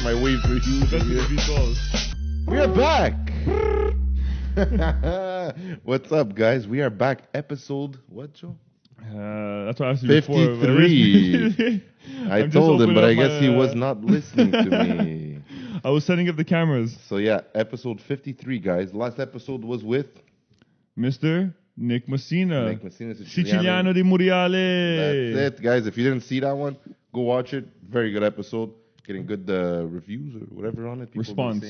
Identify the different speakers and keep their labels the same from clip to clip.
Speaker 1: my waves reviews.
Speaker 2: That's the V12.
Speaker 1: We are back. What's up, guys? We are back. Episode what, Joe?
Speaker 2: That's what I asked you
Speaker 1: 53.
Speaker 2: before.
Speaker 1: I told him, but I guess he was not listening to me.
Speaker 2: I was setting up the cameras.
Speaker 1: So yeah, episode 53, guys. Last episode was with
Speaker 2: Mr. Nick Messina.
Speaker 1: Nick Messina,
Speaker 2: Siciliano di Muriale.
Speaker 1: That's it, guys. If you didn't see that one, go watch it. Very good episode. Getting good reviews or whatever on it. People
Speaker 2: Response.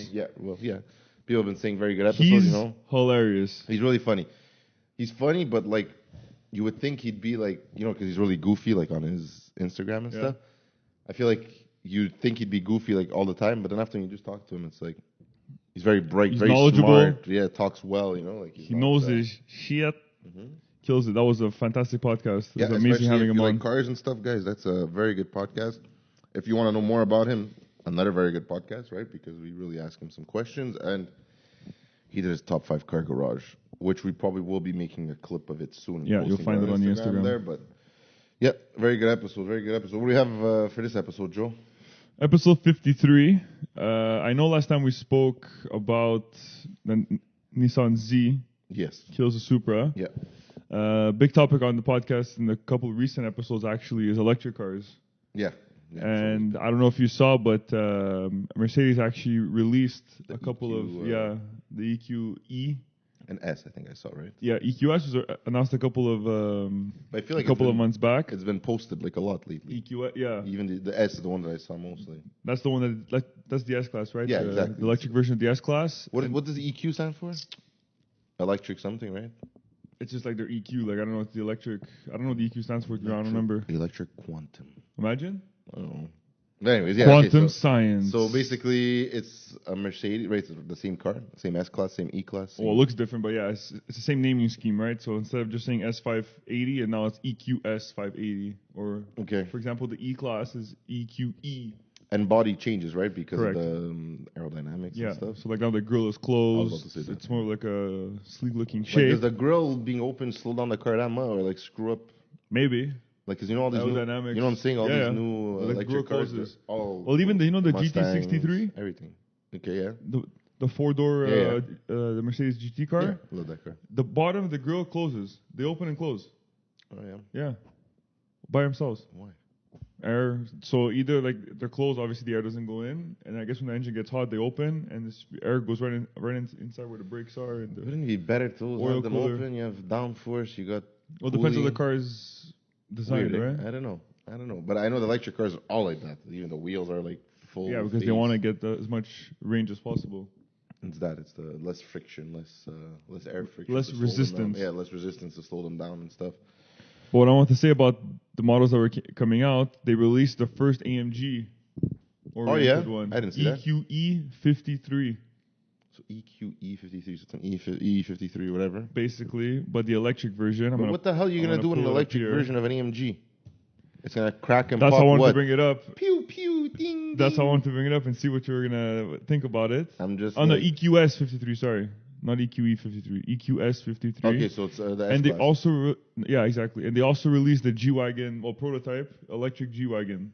Speaker 1: People have been saying very good episode,
Speaker 2: He's
Speaker 1: you know.
Speaker 2: hilarious.
Speaker 1: He's really funny. He's funny, but like, you would think he'd be like, you know, because he's really goofy, like on his Instagram and stuff. I feel like you'd think he'd be goofy like all the time, but then after you just talk to him, it's like he's very bright, very
Speaker 2: knowledgeable.
Speaker 1: smart. Yeah, talks well, you know, like
Speaker 2: He knows his shit. Kills it. That was a fantastic podcast. It
Speaker 1: Yeah,
Speaker 2: was amazing having
Speaker 1: if
Speaker 2: him
Speaker 1: you
Speaker 2: on.
Speaker 1: like cars and stuff, guys. That's a very good podcast. If you want to know more about him, another very good podcast, right? Because we really ask him some questions, and he did his top 5 car garage, which we probably will be making a clip of it soon.
Speaker 2: Yeah, you'll find it on the Instagram
Speaker 1: there. But yeah, very good episode. Very good episode. What do we have for this episode, Joe?
Speaker 2: Episode 53. I know last time we spoke about the Nissan Z.
Speaker 1: Yes.
Speaker 2: Kills the Supra.
Speaker 1: Yeah.
Speaker 2: Big topic on the podcast in a couple of recent episodes actually is electric cars.
Speaker 1: Yeah.
Speaker 2: And I don't know if you saw, but Mercedes actually released a couple
Speaker 1: EQ,
Speaker 2: of the EQ-E.
Speaker 1: An S, I think I saw, right?
Speaker 2: Yeah, EQS was announced a couple of
Speaker 1: I feel like
Speaker 2: of months back.
Speaker 1: It's been posted like a lot lately.
Speaker 2: EQ, yeah.
Speaker 1: Even the S is the one that I saw mostly.
Speaker 2: That's the one that's the S class, right?
Speaker 1: Yeah, exactly.
Speaker 2: The electric version of the S class.
Speaker 1: What does EQ stand for? Electric something, right?
Speaker 2: It's just like their EQ. Like I don't know what the electric. I don't know what the EQ stands for. I don't remember.
Speaker 1: Electric quantum.
Speaker 2: Imagine.
Speaker 1: I don't know. But anyways, yeah.
Speaker 2: Quantum science.
Speaker 1: So basically, it's a Mercedes, right? It's the same car, same S class, same E class.
Speaker 2: Well, it looks different, but yeah, it's the same naming scheme, right? So instead of just saying S580, and now it's EQS 580, or for example, the E class is EQE.
Speaker 1: And body changes, right? Because
Speaker 2: Correct.
Speaker 1: of the aerodynamics and stuff.
Speaker 2: So like now the grill is closed.
Speaker 1: I was about to say that.
Speaker 2: It's more like a sleek-looking
Speaker 1: Like,
Speaker 2: shape.
Speaker 1: does the grill being open slow down the car that much, or like screw up?
Speaker 2: Maybe.
Speaker 1: Like, cause you know all these
Speaker 2: aerodynamics.
Speaker 1: You know what I'm saying? All these new
Speaker 2: the
Speaker 1: electric cars.
Speaker 2: Closes.
Speaker 1: Well,
Speaker 2: even the
Speaker 1: Mustangs,
Speaker 2: GT63.
Speaker 1: Everything. Okay, yeah.
Speaker 2: The 4-door the Mercedes GT car.
Speaker 1: Yeah, love that car.
Speaker 2: The bottom of the grill closes. They open and close.
Speaker 1: Oh yeah.
Speaker 2: Yeah. By themselves.
Speaker 1: Why?
Speaker 2: Air. So either like they're closed, obviously the air doesn't go in, and I guess when the engine gets hot, they open, and this air goes right inside where the brakes are. And
Speaker 1: Wouldn't it be better to have them open? You have downforce. You got.
Speaker 2: Well, depends on the car's design, right?
Speaker 1: I don't know, but I know the electric cars are all like that. Even the wheels are like full.
Speaker 2: Yeah, because they want to get as much range as possible.
Speaker 1: It's the less friction, less air friction,
Speaker 2: less resistance.
Speaker 1: Yeah, less resistance to slow them down and stuff.
Speaker 2: But what I want to say about the models that were coming out, they released the first AMG oriented one.
Speaker 1: I didn't see that.
Speaker 2: EQE53.
Speaker 1: So EQE53, so it's an E53 or whatever.
Speaker 2: Basically, but the electric version.
Speaker 1: But what the hell are you going to do in an electric version of an AMG? It's going to crack and
Speaker 2: pop.
Speaker 1: That's
Speaker 2: how I wanted
Speaker 1: what?
Speaker 2: to bring it up.
Speaker 1: Pew, pew, ding,
Speaker 2: That's
Speaker 1: ding.
Speaker 2: how I wanted to bring it up and see what you were going to think about it.
Speaker 1: I'm just...
Speaker 2: no, EQS53, sorry. Not EQE53, EQS53.
Speaker 1: Okay, so it's the S
Speaker 2: and
Speaker 1: class.
Speaker 2: they also, exactly. And they also released the G-Wagon, prototype, electric G-Wagon.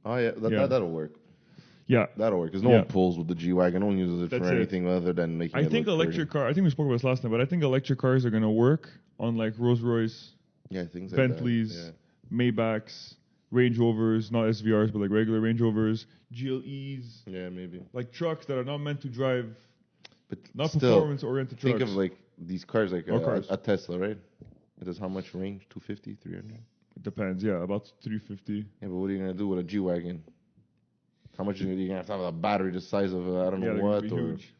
Speaker 1: Oh, yeah, that'll work.
Speaker 2: Yeah.
Speaker 1: That'll work, because no one pulls with the G-Wagon. No one uses it for anything other than making it look
Speaker 2: electric car, I think we spoke about this last time, but I think electric cars are going to work on like Rolls-Royce,
Speaker 1: things like
Speaker 2: Bentleys, Maybachs, Range Rovers, not SVRs, but like regular Range Rovers, GLEs.
Speaker 1: Yeah, maybe.
Speaker 2: Like trucks that are not meant to drive...
Speaker 1: But
Speaker 2: not
Speaker 1: still,
Speaker 2: performance-oriented trucks.
Speaker 1: Think of like these cars, like a Tesla, right? It does how much range? 250, 300?
Speaker 2: It depends, about 350.
Speaker 1: Yeah, but what are you going to do with a G-Wagon? How much are you going to have a battery the size of, I don't know what? Or huge.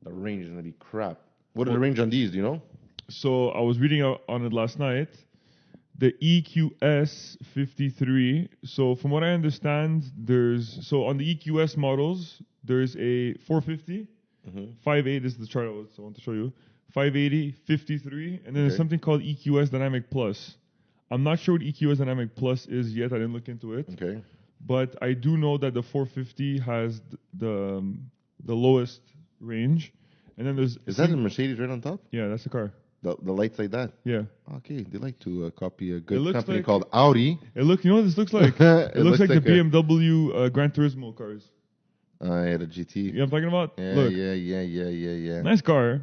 Speaker 1: The range is going to be crap. What are the range on these, do you know?
Speaker 2: So I was reading on it last night. The EQS53. So from what I understand, on the EQS models, there's a 450, 5.8 is the chart I want to show you, 580, 53, and then there's something called EQS Dynamic Plus. I'm not sure what EQS Dynamic Plus is yet. I didn't look into it.
Speaker 1: Okay.
Speaker 2: But I do know that the 450 has the lowest range, and then there's.
Speaker 1: Is that a Mercedes right on top?
Speaker 2: Yeah, that's the car.
Speaker 1: The lights like that.
Speaker 2: Yeah.
Speaker 1: Okay, they like to copy a good
Speaker 2: looks
Speaker 1: company
Speaker 2: like-
Speaker 1: called Audi.
Speaker 2: You know what this looks like? It looks like the
Speaker 1: a-
Speaker 2: BMW Gran Turismo cars.
Speaker 1: Yeah, the GT.
Speaker 2: You know what I'm talking about?
Speaker 1: Yeah,
Speaker 2: Look,
Speaker 1: yeah.
Speaker 2: nice car.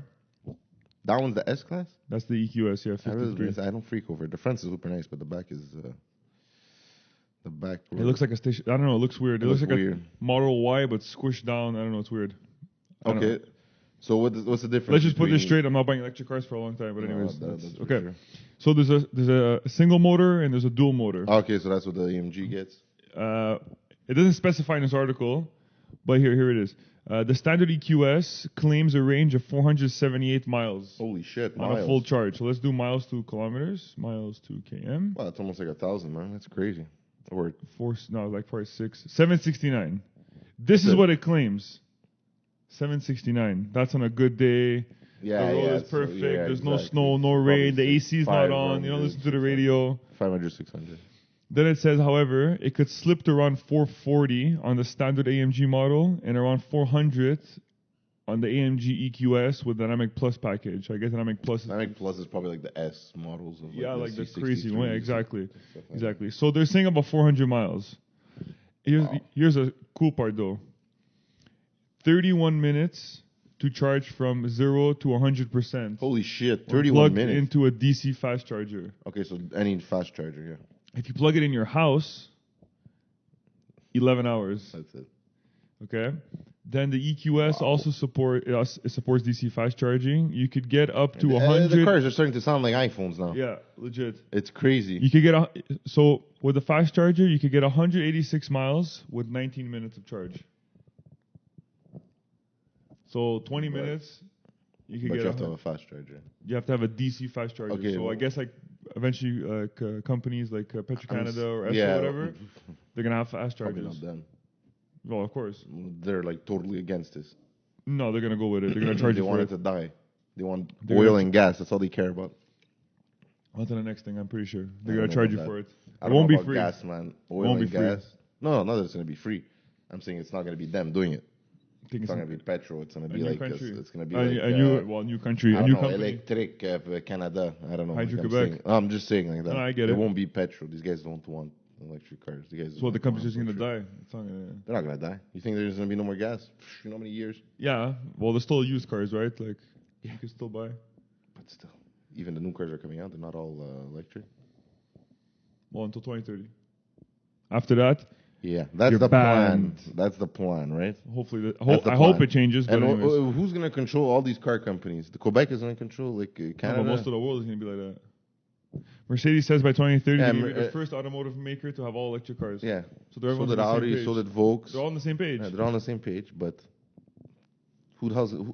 Speaker 1: That one's the S class.
Speaker 2: That's the EQS, yeah,
Speaker 1: I,
Speaker 2: 53.
Speaker 1: I don't freak over it. The front is super nice, but the back is the back.
Speaker 2: It looks like a station. I don't know. It looks weird. It looks like
Speaker 1: weird.
Speaker 2: a Model Y, but squished down. I don't know. It's weird. I don't know.
Speaker 1: Okay. So what's the difference?
Speaker 2: Let's just put this
Speaker 1: between-
Speaker 2: straight. I'm not buying electric cars for a long time, but anyways,
Speaker 1: that's for
Speaker 2: okay.
Speaker 1: sure.
Speaker 2: So there's a single motor and there's a dual motor.
Speaker 1: Okay, so that's what the AMG gets.
Speaker 2: It doesn't specify in this article, but here it is. The standard EQS claims a range of 478 miles
Speaker 1: Holy shit!
Speaker 2: on
Speaker 1: Miles.
Speaker 2: a full charge. So let's do miles to kilometers, miles to km.
Speaker 1: Wow, that's almost like 1,000, man. That's crazy. Or
Speaker 2: Like probably 769. This is
Speaker 1: Good.
Speaker 2: what it claims. 769. That's on a good day.
Speaker 1: yeah,
Speaker 2: The road
Speaker 1: yeah,
Speaker 2: is perfect. There's no
Speaker 1: exactly.
Speaker 2: snow, no
Speaker 1: Probably
Speaker 2: rain. The AC is not on. You don't
Speaker 1: 500,
Speaker 2: listen to the radio.
Speaker 1: 500, 600.
Speaker 2: Then it says, however, it could slip to around 440 on the standard AMG model and around 400 on the AMG EQS with Dynamic Plus package. I guess Dynamic Plus is...
Speaker 1: Dynamic Plus is probably like the S models. Of
Speaker 2: Yeah, like the
Speaker 1: C63s,
Speaker 2: crazy one. Yeah, exactly.
Speaker 1: stuff like that.
Speaker 2: Exactly. So they're saying about 400 miles. Here's a cool part, though. 31 minutes to charge from 0 to 100%.
Speaker 1: Holy shit,
Speaker 2: when
Speaker 1: 31
Speaker 2: plugged
Speaker 1: minutes.
Speaker 2: into a DC fast charger.
Speaker 1: Okay, so any fast charger, yeah.
Speaker 2: If you plug it in your house, 11 hours.
Speaker 1: That's it.
Speaker 2: Okay. Then the EQS also supports DC fast charging. You could get up to 100.
Speaker 1: The cars are starting to sound like iPhones now.
Speaker 2: Yeah, legit.
Speaker 1: It's crazy.
Speaker 2: You could get so with the fast charger, you could get 186 miles with 19 minutes of charge. So 20
Speaker 1: Right.
Speaker 2: minutes, you could
Speaker 1: But
Speaker 2: get.
Speaker 1: you have to have a fast charger.
Speaker 2: You have to have a DC fast charger.
Speaker 1: Okay,
Speaker 2: So I
Speaker 1: well-
Speaker 2: guess like eventually companies like Petro-Canada or ESSO
Speaker 1: yeah,
Speaker 2: or whatever, they're gonna have fast
Speaker 1: Probably
Speaker 2: chargers.
Speaker 1: not them.
Speaker 2: Well, of course.
Speaker 1: They're like totally against this.
Speaker 2: No, they're gonna go with it. They're gonna charge
Speaker 1: They
Speaker 2: you for
Speaker 1: want
Speaker 2: it.
Speaker 1: it to die. They want
Speaker 2: They're
Speaker 1: oil
Speaker 2: gonna-
Speaker 1: and gas. That's all they care about.
Speaker 2: On to the next thing. I'm pretty sure
Speaker 1: I
Speaker 2: they're
Speaker 1: don't
Speaker 2: gonna
Speaker 1: know
Speaker 2: charge you
Speaker 1: about
Speaker 2: for
Speaker 1: that.
Speaker 2: it.
Speaker 1: I
Speaker 2: It
Speaker 1: don't
Speaker 2: won't
Speaker 1: know
Speaker 2: be
Speaker 1: about
Speaker 2: free.
Speaker 1: gas, man. Oil
Speaker 2: Won't
Speaker 1: and
Speaker 2: be free.
Speaker 1: gas. No, not that it's gonna be free. I'm saying it's not gonna be them doing it.
Speaker 2: I think
Speaker 1: It's not gonna be petrol. It's gonna
Speaker 2: a
Speaker 1: be
Speaker 2: new
Speaker 1: like
Speaker 2: country.
Speaker 1: it's gonna be
Speaker 2: a,
Speaker 1: like
Speaker 2: new country,
Speaker 1: I
Speaker 2: a
Speaker 1: don't
Speaker 2: new
Speaker 1: know,
Speaker 2: company.
Speaker 1: electric Canada. I don't know.
Speaker 2: Hydro-Quebec.
Speaker 1: I'm just saying like that.
Speaker 2: No, I get it.
Speaker 1: won't be petrol. These guys don't want electric cars. These guys.
Speaker 2: So the
Speaker 1: don't
Speaker 2: company's
Speaker 1: want
Speaker 2: just gonna
Speaker 1: electric.
Speaker 2: die. It's not gonna.
Speaker 1: They're not gonna die. You think there's gonna be no more gas? You know how many years?
Speaker 2: Yeah. Well, there's still used cars, right? Like you can still buy.
Speaker 1: But still, even the new cars are coming out. They're not all electric.
Speaker 2: Well, until 2030. After that,
Speaker 1: Yeah, that's
Speaker 2: You're
Speaker 1: the
Speaker 2: banned.
Speaker 1: plan. That's the plan, right?
Speaker 2: hopefully,
Speaker 1: That's the
Speaker 2: I hope
Speaker 1: plan.
Speaker 2: it changes. But
Speaker 1: And
Speaker 2: anyways.
Speaker 1: who's gonna control all these car companies? The Quebec is gonna control like
Speaker 2: No,
Speaker 1: Canada.
Speaker 2: but most of the world is gonna be like that. Mercedes says by 2030
Speaker 1: Yeah,
Speaker 2: they're gonna be the
Speaker 1: uh,
Speaker 2: first automotive maker to have all electric cars.
Speaker 1: yeah.
Speaker 2: So
Speaker 1: So
Speaker 2: everyone's
Speaker 1: did
Speaker 2: on the same
Speaker 1: Audi.
Speaker 2: page.
Speaker 1: So did Volks.
Speaker 2: They're all on the same page.
Speaker 1: Yeah, they're all on the same page. But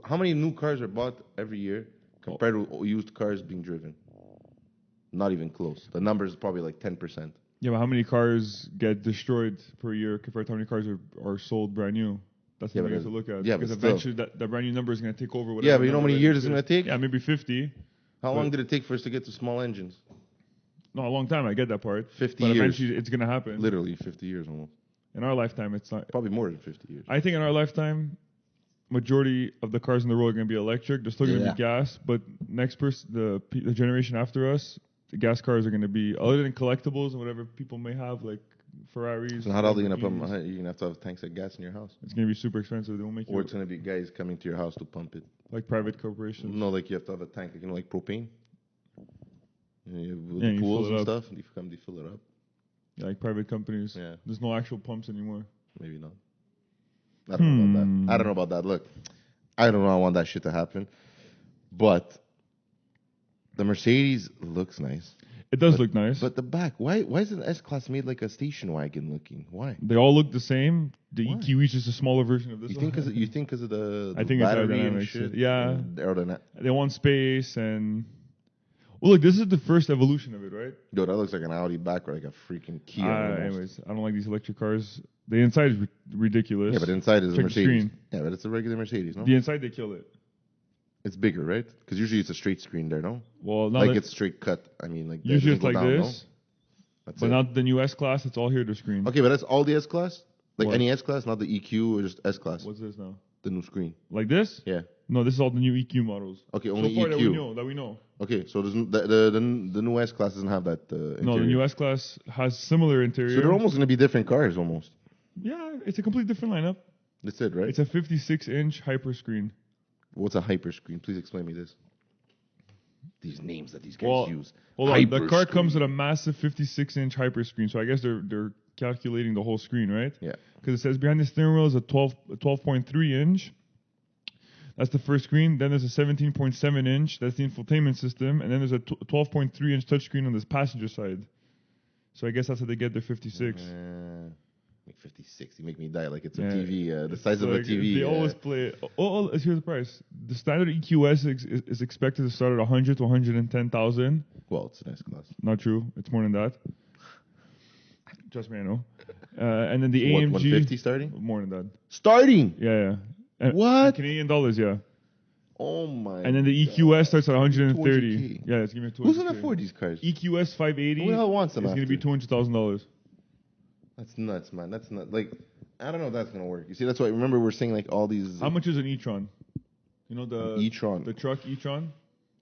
Speaker 1: how many new cars are bought every year compared to used cars being driven? Not even close. The number is probably like 10%.
Speaker 2: Yeah, but how many cars get destroyed per year compared to how many cars are sold brand new? That's
Speaker 1: Yeah,
Speaker 2: the
Speaker 1: but
Speaker 2: thing to look at.
Speaker 1: yeah, but
Speaker 2: because
Speaker 1: still.
Speaker 2: eventually that brand new number is going to take over.
Speaker 1: Yeah, but you know how many years it's
Speaker 2: going
Speaker 1: gonna take?
Speaker 2: Yeah, maybe 50.
Speaker 1: How
Speaker 2: But-
Speaker 1: long did it take for us to get to small engines?
Speaker 2: No, a long time. I get that part.
Speaker 1: 50
Speaker 2: but
Speaker 1: years.
Speaker 2: eventually it's going to happen.
Speaker 1: Literally 50 years almost.
Speaker 2: In our lifetime, it's not.
Speaker 1: Probably more than 50 years.
Speaker 2: I think in our lifetime, majority of the cars on the road are going to be electric. They're still going to
Speaker 1: Yeah.
Speaker 2: be gas. But the generation after us, the gas cars are going to be, other than collectibles and whatever people may have, like Ferraris.
Speaker 1: So how are they gonna put?
Speaker 2: Lamborghinis,
Speaker 1: You're gonna have to have tanks of gas in your house,
Speaker 2: It's going to be super expensive. They won't make
Speaker 1: or
Speaker 2: you
Speaker 1: it's gonna be guys coming to your house to pump it.
Speaker 2: like private corporations.
Speaker 1: No, like you have to have a tank, like, like propane. With
Speaker 2: Yeah, you
Speaker 1: pools
Speaker 2: fill it
Speaker 1: and
Speaker 2: up.
Speaker 1: stuff. They fill it up.
Speaker 2: Yeah, like private companies.
Speaker 1: Yeah.
Speaker 2: There's no actual pumps anymore.
Speaker 1: Maybe not. I don't know about that. I don't know about that. Look, I don't know. I want that shit to happen, but the Mercedes looks nice.
Speaker 2: It does look nice.
Speaker 1: But the back, why is an S class made like a station wagon looking? Why?
Speaker 2: They all look the same. The
Speaker 1: Why?
Speaker 2: EQE is just a smaller version of this
Speaker 1: You
Speaker 2: one.
Speaker 1: think because of the
Speaker 2: I think it's
Speaker 1: battery and
Speaker 2: aerodynamics.
Speaker 1: shit?
Speaker 2: Yeah.
Speaker 1: And aerodynamic.
Speaker 2: They want space and... Well, look, this is the first evolution of it, right?
Speaker 1: Yo, that looks like an Audi back or like a freaking Kia. almost.
Speaker 2: Anyways, I don't like these electric cars. The inside is ridiculous.
Speaker 1: Yeah, but inside is a
Speaker 2: Check the
Speaker 1: Mercedes.
Speaker 2: screen.
Speaker 1: Yeah, but it's a regular Mercedes, no?
Speaker 2: The inside, they kill it.
Speaker 1: It's bigger, right? Because usually it's a straight screen there, no?
Speaker 2: Well, not
Speaker 1: Like
Speaker 2: that-
Speaker 1: it's straight cut. I mean, like that
Speaker 2: usually it's
Speaker 1: doesn't
Speaker 2: like
Speaker 1: go down,
Speaker 2: this.
Speaker 1: No? That's
Speaker 2: But
Speaker 1: it.
Speaker 2: not the new S-Class. It's all here to screen.
Speaker 1: Okay, but that's all the S class. Like
Speaker 2: What?
Speaker 1: any S class, not the EQ or just S class.
Speaker 2: What's this now?
Speaker 1: The new screen.
Speaker 2: Like this?
Speaker 1: Yeah.
Speaker 2: No, this is all the new EQ models.
Speaker 1: Okay, only
Speaker 2: so far
Speaker 1: EQ.
Speaker 2: That we know.
Speaker 1: Okay, so the new S class doesn't have that. Interior.
Speaker 2: No, the new S class has similar interior.
Speaker 1: So they're almost going to be different cars, almost.
Speaker 2: Yeah, it's a completely different lineup.
Speaker 1: That's it, right?
Speaker 2: It's a 56-inch hyper screen.
Speaker 1: What's a hyper screen? Please explain me this. These names that these guys use.
Speaker 2: Hold on. The car comes with a massive 56-inch hyper screen, so I guess they're calculating the whole screen, right?
Speaker 1: Yeah.
Speaker 2: Because it says behind the steering wheel is a 12.3 inch. That's the first screen. Then there's a 17.7 inch. That's the infotainment system. And then there's a 12.3 inch touchscreen on this passenger side. So I guess that's how they get their 56.
Speaker 1: Like 56. You make me die like it's a TV. The size of a
Speaker 2: like
Speaker 1: TV.
Speaker 2: They always play. Here's the price. The standard EQS is expected to start at 100 to 110,000.
Speaker 1: Well, it's an S class.
Speaker 2: Not true. It's more than that. Trust me, I know. And then the
Speaker 1: So
Speaker 2: AMG.
Speaker 1: 150 starting?
Speaker 2: More than that.
Speaker 1: Starting?
Speaker 2: Yeah.
Speaker 1: What?
Speaker 2: In Canadian dollars, yeah.
Speaker 1: Oh my.
Speaker 2: And then the EQS starts at 130.
Speaker 1: 200K.
Speaker 2: Yeah, it's gonna be 200K.
Speaker 1: Who's gonna afford these cars?
Speaker 2: EQS 580.
Speaker 1: Who the hell wants them?
Speaker 2: It's gonna be $200,000.
Speaker 1: That's nuts, man. That's not like I don't know if that's gonna work. You see, that's why. Remember, we're saying like all these.
Speaker 2: How much is an E-Tron? You know the
Speaker 1: E-Tron.
Speaker 2: the truck E-Tron.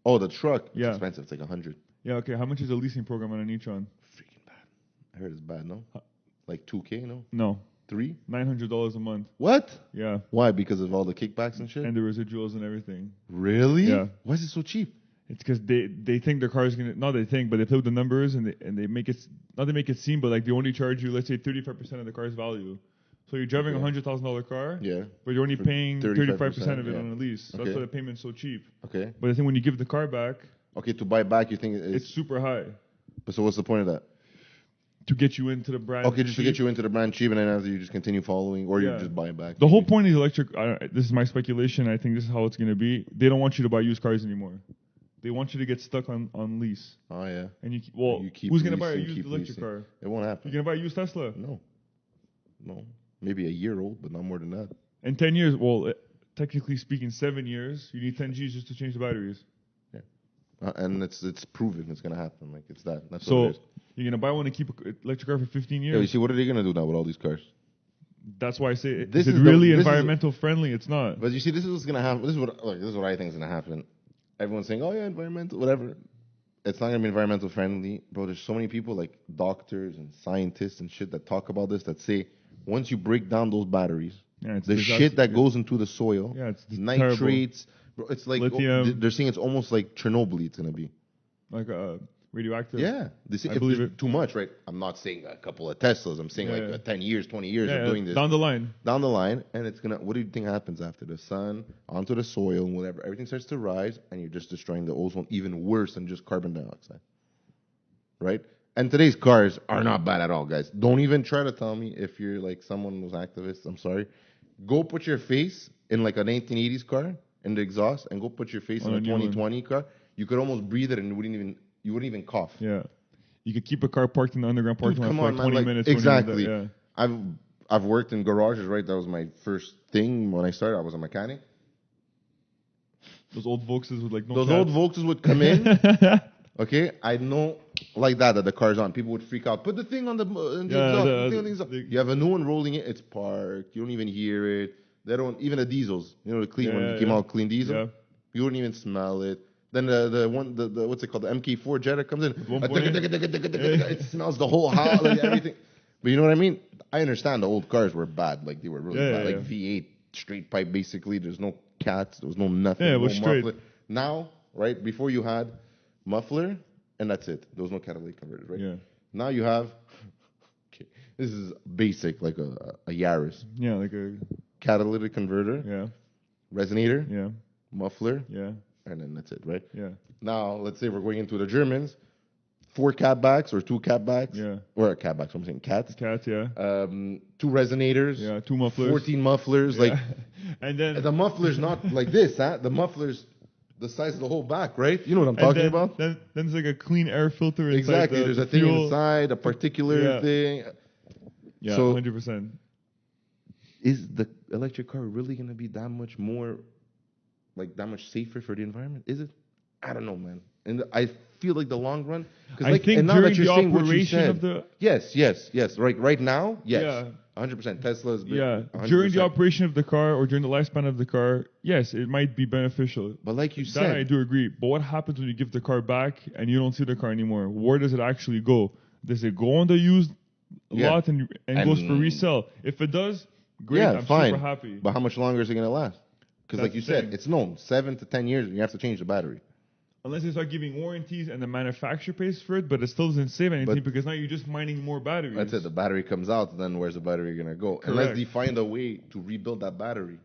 Speaker 1: Oh, the truck. It's
Speaker 2: Yeah.
Speaker 1: expensive. It's like 100.
Speaker 2: Yeah. Okay. How much is a leasing program on an E-Tron?
Speaker 1: Freaking bad. I heard it's bad. No. Like 2K. No.
Speaker 2: No.
Speaker 1: 3.
Speaker 2: $900 a month.
Speaker 1: What?
Speaker 2: Yeah.
Speaker 1: Why? Because of all the kickbacks and shit.
Speaker 2: And the residuals and everything.
Speaker 1: Really?
Speaker 2: Yeah.
Speaker 1: Why is it so cheap?
Speaker 2: It's because they think their car is gonna not they think, but they play with the numbers and they make it not they make it seem, but like they only charge you let's say 35% of the car's value. So you're driving a $100,000 car,
Speaker 1: Yeah.
Speaker 2: but you're only
Speaker 1: For
Speaker 2: paying 35% of it
Speaker 1: yeah.
Speaker 2: on a lease. So
Speaker 1: Okay.
Speaker 2: that's why the payment's so cheap.
Speaker 1: Okay.
Speaker 2: But I think when you give the car back,
Speaker 1: Okay. To buy back, you think
Speaker 2: it's super high
Speaker 1: But so what's the point of that?
Speaker 2: to get you into the brand.
Speaker 1: Okay, just to
Speaker 2: cheap.
Speaker 1: get you into the brand cheap, and then after you just continue following, or you
Speaker 2: Yeah.
Speaker 1: just buy it back.
Speaker 2: The whole point of the electric. This is my speculation. I think this is how it's going to be. They don't want you to buy used cars anymore. They want you to get stuck on lease.
Speaker 1: Oh yeah.
Speaker 2: And you
Speaker 1: keep
Speaker 2: who's going to buy a
Speaker 1: leasing,
Speaker 2: used
Speaker 1: keep
Speaker 2: electric
Speaker 1: leasing.
Speaker 2: car?
Speaker 1: It won't happen.
Speaker 2: You're going to buy a used Tesla?
Speaker 1: No. Maybe a year old, but not more than that.
Speaker 2: In 10 years, technically speaking, 7 years, you need 10 Gs just to change the batteries.
Speaker 1: And it's proven it's gonna happen. Like it's that. That's what
Speaker 2: So
Speaker 1: it is.
Speaker 2: you're going to buy one and keep an electric car for 15
Speaker 1: Yeah,
Speaker 2: years?
Speaker 1: you see, what are they gonna do now with all these cars?
Speaker 2: That's why I say,
Speaker 1: This
Speaker 2: is it
Speaker 1: is the-
Speaker 2: really
Speaker 1: this is-
Speaker 2: environmental friendly? It's not.
Speaker 1: But you see, this is what's gonna happen. This is what I think is gonna happen. Everyone's saying, "Oh yeah, environmental, whatever." It's not gonna be environmental friendly, bro. There's so many people like doctors and scientists and shit that talk about this that say once you break down those batteries,
Speaker 2: Yeah, it's
Speaker 1: the shit that goes into the soil,
Speaker 2: Yeah, it's
Speaker 1: nitrates, bro, it's like
Speaker 2: Lithium.
Speaker 1: they're saying it's almost like Chernobyl. It's gonna be.
Speaker 2: like radioactive.
Speaker 1: Yeah, they say
Speaker 2: I
Speaker 1: if
Speaker 2: believe
Speaker 1: there's
Speaker 2: it.
Speaker 1: too much, right? I'm not saying a couple of Teslas. I'm saying
Speaker 2: Yeah.
Speaker 1: 10 years, 20 years
Speaker 2: Yeah,
Speaker 1: of doing this
Speaker 2: down the line.
Speaker 1: down the line, and it's gonna. What do you think happens after the sun onto the soil and whatever? Everything starts to rise, and you're just destroying the ozone even worse than just carbon dioxide, right? And today's cars are not bad at all, guys. Don't even try to tell me if you're like someone who's activist. I'm sorry. Go put your face in like a 1980s car in the exhaust, and go put your face
Speaker 2: On
Speaker 1: in
Speaker 2: a
Speaker 1: a
Speaker 2: new one.
Speaker 1: 2020 car. You could almost breathe it, and you wouldn't even cough.
Speaker 2: Yeah. You could keep a car parked in the underground parking lot
Speaker 1: Come
Speaker 2: for like
Speaker 1: on,
Speaker 2: 20
Speaker 1: man.
Speaker 2: minutes.
Speaker 1: Exactly.
Speaker 2: 20 minutes, yeah.
Speaker 1: I've worked in garages, right? That was my first thing when I started. I was a mechanic.
Speaker 2: Those old Volkses with like no
Speaker 1: Those
Speaker 2: cats.
Speaker 1: old Volkses would come in. Okay, I know like that the car's on. People would freak out. Put the thing on the exhaust. Put the thing on the exhaust. You have a new one rolling it. It's parked. You don't even hear it. They don't even the diesels. You know the clean when you came out clean diesel.
Speaker 2: Yeah.
Speaker 1: You wouldn't even smell it. Then the what's it called? The MK4 Jetta comes in. It smells the whole house, like everything. But you know what I mean? I understand the old cars were bad. Like they were really bad. Like V8 straight pipe basically. There's no cats. There was no nothing.
Speaker 2: Yeah, it
Speaker 1: no
Speaker 2: was straight.
Speaker 1: muffler. Now, right before you had muffler and that's it. There was no catalytic converters, right?
Speaker 2: Yeah.
Speaker 1: Now you have. Okay, this is basic, like a Yaris.
Speaker 2: Yeah, like a
Speaker 1: Catalytic converter, resonator, muffler, and then that's it, right?
Speaker 2: Yeah.
Speaker 1: Now, let's say we're going into the Germans, 4 catbacks or 2 catbacks.
Speaker 2: Yeah.
Speaker 1: Or catbacks, I'm saying cats.
Speaker 2: Cats, yeah.
Speaker 1: 2 resonators.
Speaker 2: Yeah, 2 mufflers.
Speaker 1: 14 mufflers.
Speaker 2: Yeah.
Speaker 1: Like,
Speaker 2: and then
Speaker 1: the muffler's not like this, huh? The muffler's the size of the whole back, right? You know what I'm talking about?
Speaker 2: Then there's like a clean air filter inside.
Speaker 1: Exactly. There's a thing inside, a particular thing.
Speaker 2: Yeah,
Speaker 1: so
Speaker 2: 100%.
Speaker 1: Is the electric car really going to be that much more, like that much safer for the environment? Is it? I don't know, man. And I feel like the long run.
Speaker 2: I think
Speaker 1: and now
Speaker 2: during
Speaker 1: that you're
Speaker 2: the
Speaker 1: saying what you
Speaker 2: operation
Speaker 1: said,
Speaker 2: of the...
Speaker 1: yes. Right now, yes.
Speaker 2: Yeah.
Speaker 1: 100%. Tesla's been
Speaker 2: Yeah,
Speaker 1: 100%.
Speaker 2: during the operation of the car or during the lifespan of the car, yes, it might be beneficial.
Speaker 1: But like you
Speaker 2: That
Speaker 1: said,
Speaker 2: I do agree. But what happens when you give the car back and you don't see the car anymore? Where does it actually go? Does it go on the used lot and goes for resale? If it does, great. I'm
Speaker 1: fine.
Speaker 2: super happy.
Speaker 1: But how much longer is it going to last? Because like
Speaker 2: That's
Speaker 1: you
Speaker 2: the
Speaker 1: said,
Speaker 2: thing.
Speaker 1: it's known 7 to 10 years you have to change the battery.
Speaker 2: Unless they start giving warranties and the manufacturer pays for it, but it still doesn't save anything
Speaker 1: But
Speaker 2: because now you're just mining more batteries.
Speaker 1: That's it. The battery comes out, then where's the battery going to go?
Speaker 2: Correct.
Speaker 1: Unless they find a way to rebuild that battery.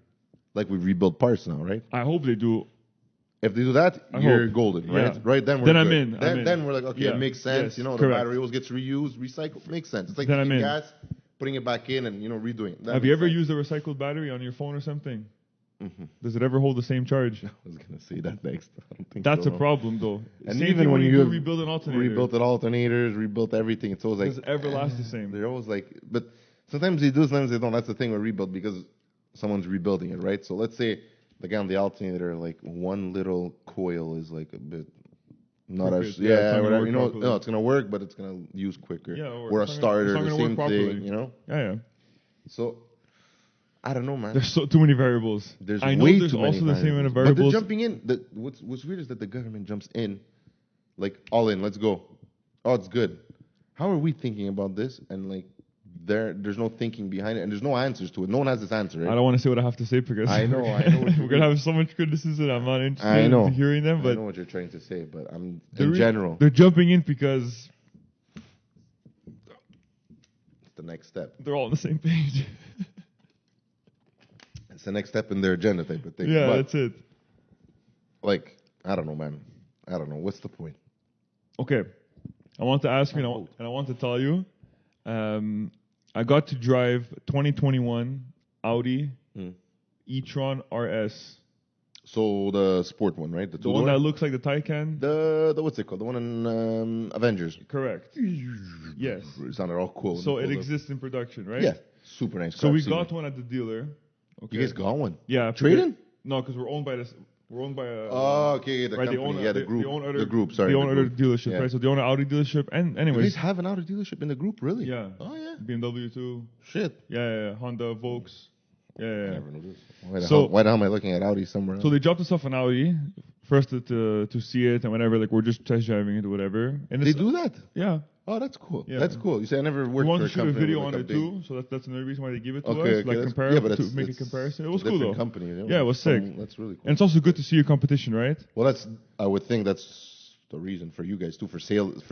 Speaker 1: Like we rebuild parts now, right?
Speaker 2: I hope they do.
Speaker 1: If they do that, you're golden, right?
Speaker 2: Yeah.
Speaker 1: Right, then we're
Speaker 2: Then
Speaker 1: good.
Speaker 2: I'm in. I'm in.
Speaker 1: Then we're like, okay,
Speaker 2: Yeah.
Speaker 1: it makes sense.
Speaker 2: Yes,
Speaker 1: You know,
Speaker 2: correct.
Speaker 1: the battery always gets reused, recycled. Makes sense. It's like
Speaker 2: Then I'm
Speaker 1: taking
Speaker 2: in.
Speaker 1: gas, putting it back in, and, you know, redoing it. That
Speaker 2: Have you
Speaker 1: makes
Speaker 2: ever
Speaker 1: sense.
Speaker 2: used a recycled battery on your phone or something?
Speaker 1: Mhm.
Speaker 2: Does it ever hold the same charge?
Speaker 1: I was going to say that next. I don't think
Speaker 2: That's
Speaker 1: so,
Speaker 2: a problem, though.
Speaker 1: And
Speaker 2: Same
Speaker 1: even
Speaker 2: thing
Speaker 1: when
Speaker 2: you
Speaker 1: you
Speaker 2: do
Speaker 1: have
Speaker 2: rebuild an alternator.
Speaker 1: rebuilt the alternators, rebuilt everything, it's always like...
Speaker 2: Does it ever last the same?
Speaker 1: They're always like... But sometimes they do, sometimes they don't. That's the thing with rebuild, because someone's rebuilding it, right? So let's say the guy on the alternator, like one little coil is like a bit... Not
Speaker 2: Crooked.
Speaker 1: as...
Speaker 2: Yeah, it's not gonna
Speaker 1: whatever.
Speaker 2: work
Speaker 1: You know,
Speaker 2: properly.
Speaker 1: no, it's going to work, but it's going to use quicker.
Speaker 2: Yeah,
Speaker 1: or a
Speaker 2: it's not
Speaker 1: starter,
Speaker 2: gonna
Speaker 1: the
Speaker 2: work
Speaker 1: same
Speaker 2: properly.
Speaker 1: thing, you know?
Speaker 2: Yeah.
Speaker 1: So, I don't know, man.
Speaker 2: There's too many variables.
Speaker 1: There's
Speaker 2: I know
Speaker 1: way
Speaker 2: there's
Speaker 1: too many
Speaker 2: also the same amount of
Speaker 1: But they're
Speaker 2: variables.
Speaker 1: jumping in. What's weird is that the government jumps in, like, all in, let's go. Oh, it's good. How are we thinking about this? And, like, there's no thinking behind it, and there's no answers to it. No one has this answer, right?
Speaker 2: I don't want to say what I have to say because
Speaker 1: I know what
Speaker 2: we're
Speaker 1: you
Speaker 2: going to
Speaker 1: mean.
Speaker 2: have so much criticism. I'm not interested
Speaker 1: I know.
Speaker 2: in hearing them,
Speaker 1: I
Speaker 2: but
Speaker 1: know what you're trying to say, but I'm
Speaker 2: the
Speaker 1: in general.
Speaker 2: they're jumping in because
Speaker 1: It's the next step.
Speaker 2: they're all on the same page.
Speaker 1: It's the next step in their agenda type of thing.
Speaker 2: Yeah,
Speaker 1: But,
Speaker 2: that's it.
Speaker 1: like, I don't know, man. I don't know. What's the point?
Speaker 2: Okay, I want to ask you, and I want to tell you, I got to drive 2021 Audi E-Tron Rs.
Speaker 1: So the sport one, right?
Speaker 2: The
Speaker 1: two-door?
Speaker 2: one that looks like the Taycan?
Speaker 1: The what's it called? The one in Avengers.
Speaker 2: Correct. Yes.
Speaker 1: It sounded all cool.
Speaker 2: So it exists in production, right?
Speaker 1: Yeah, super nice.
Speaker 2: So
Speaker 1: car.
Speaker 2: we
Speaker 1: See
Speaker 2: got
Speaker 1: me.
Speaker 2: one at the dealer. Okay.
Speaker 1: You guys got one?
Speaker 2: Yeah.
Speaker 1: Trade-in?
Speaker 2: No, because we're owned by this. We're owned by a.
Speaker 1: Oh, okay, the
Speaker 2: right,
Speaker 1: company, the group, the group. Sorry,
Speaker 2: they own other
Speaker 1: group.
Speaker 2: dealerships,
Speaker 1: Yeah.
Speaker 2: right? So they own an Audi dealership, and
Speaker 1: You
Speaker 2: anyways,
Speaker 1: guys have an Audi dealership in the group, really?
Speaker 2: yeah.
Speaker 1: Oh yeah.
Speaker 2: BMW too.
Speaker 1: Shit.
Speaker 2: Yeah. Honda, Volks.
Speaker 1: I
Speaker 2: Yeah.
Speaker 1: never knew this. Why the hell am I looking at Audi somewhere else?
Speaker 2: So they dropped us off an Audi first to see it and whatever. Like we're just test driving it or whatever. And
Speaker 1: They
Speaker 2: it's,
Speaker 1: do that?
Speaker 2: Yeah.
Speaker 1: Oh, that's cool.
Speaker 2: Yeah.
Speaker 1: That's cool. You say I never
Speaker 2: We
Speaker 1: worked
Speaker 2: wanted
Speaker 1: for a
Speaker 2: to shoot a
Speaker 1: company
Speaker 2: video
Speaker 1: with
Speaker 2: on
Speaker 1: like
Speaker 2: it
Speaker 1: a big...
Speaker 2: too, so that's another reason why they give it to
Speaker 1: Okay,
Speaker 2: us,
Speaker 1: okay,
Speaker 2: like
Speaker 1: that's-
Speaker 2: compare
Speaker 1: yeah, but
Speaker 2: to
Speaker 1: it's-
Speaker 2: make a
Speaker 1: it's
Speaker 2: comparison. It
Speaker 1: a
Speaker 2: was cool
Speaker 1: different
Speaker 2: though.
Speaker 1: company, you know?
Speaker 2: Yeah, it was sick.
Speaker 1: That's really cool.
Speaker 2: And it's also good to see your competition, right?
Speaker 1: Well, I would think that's the reason for you guys too, for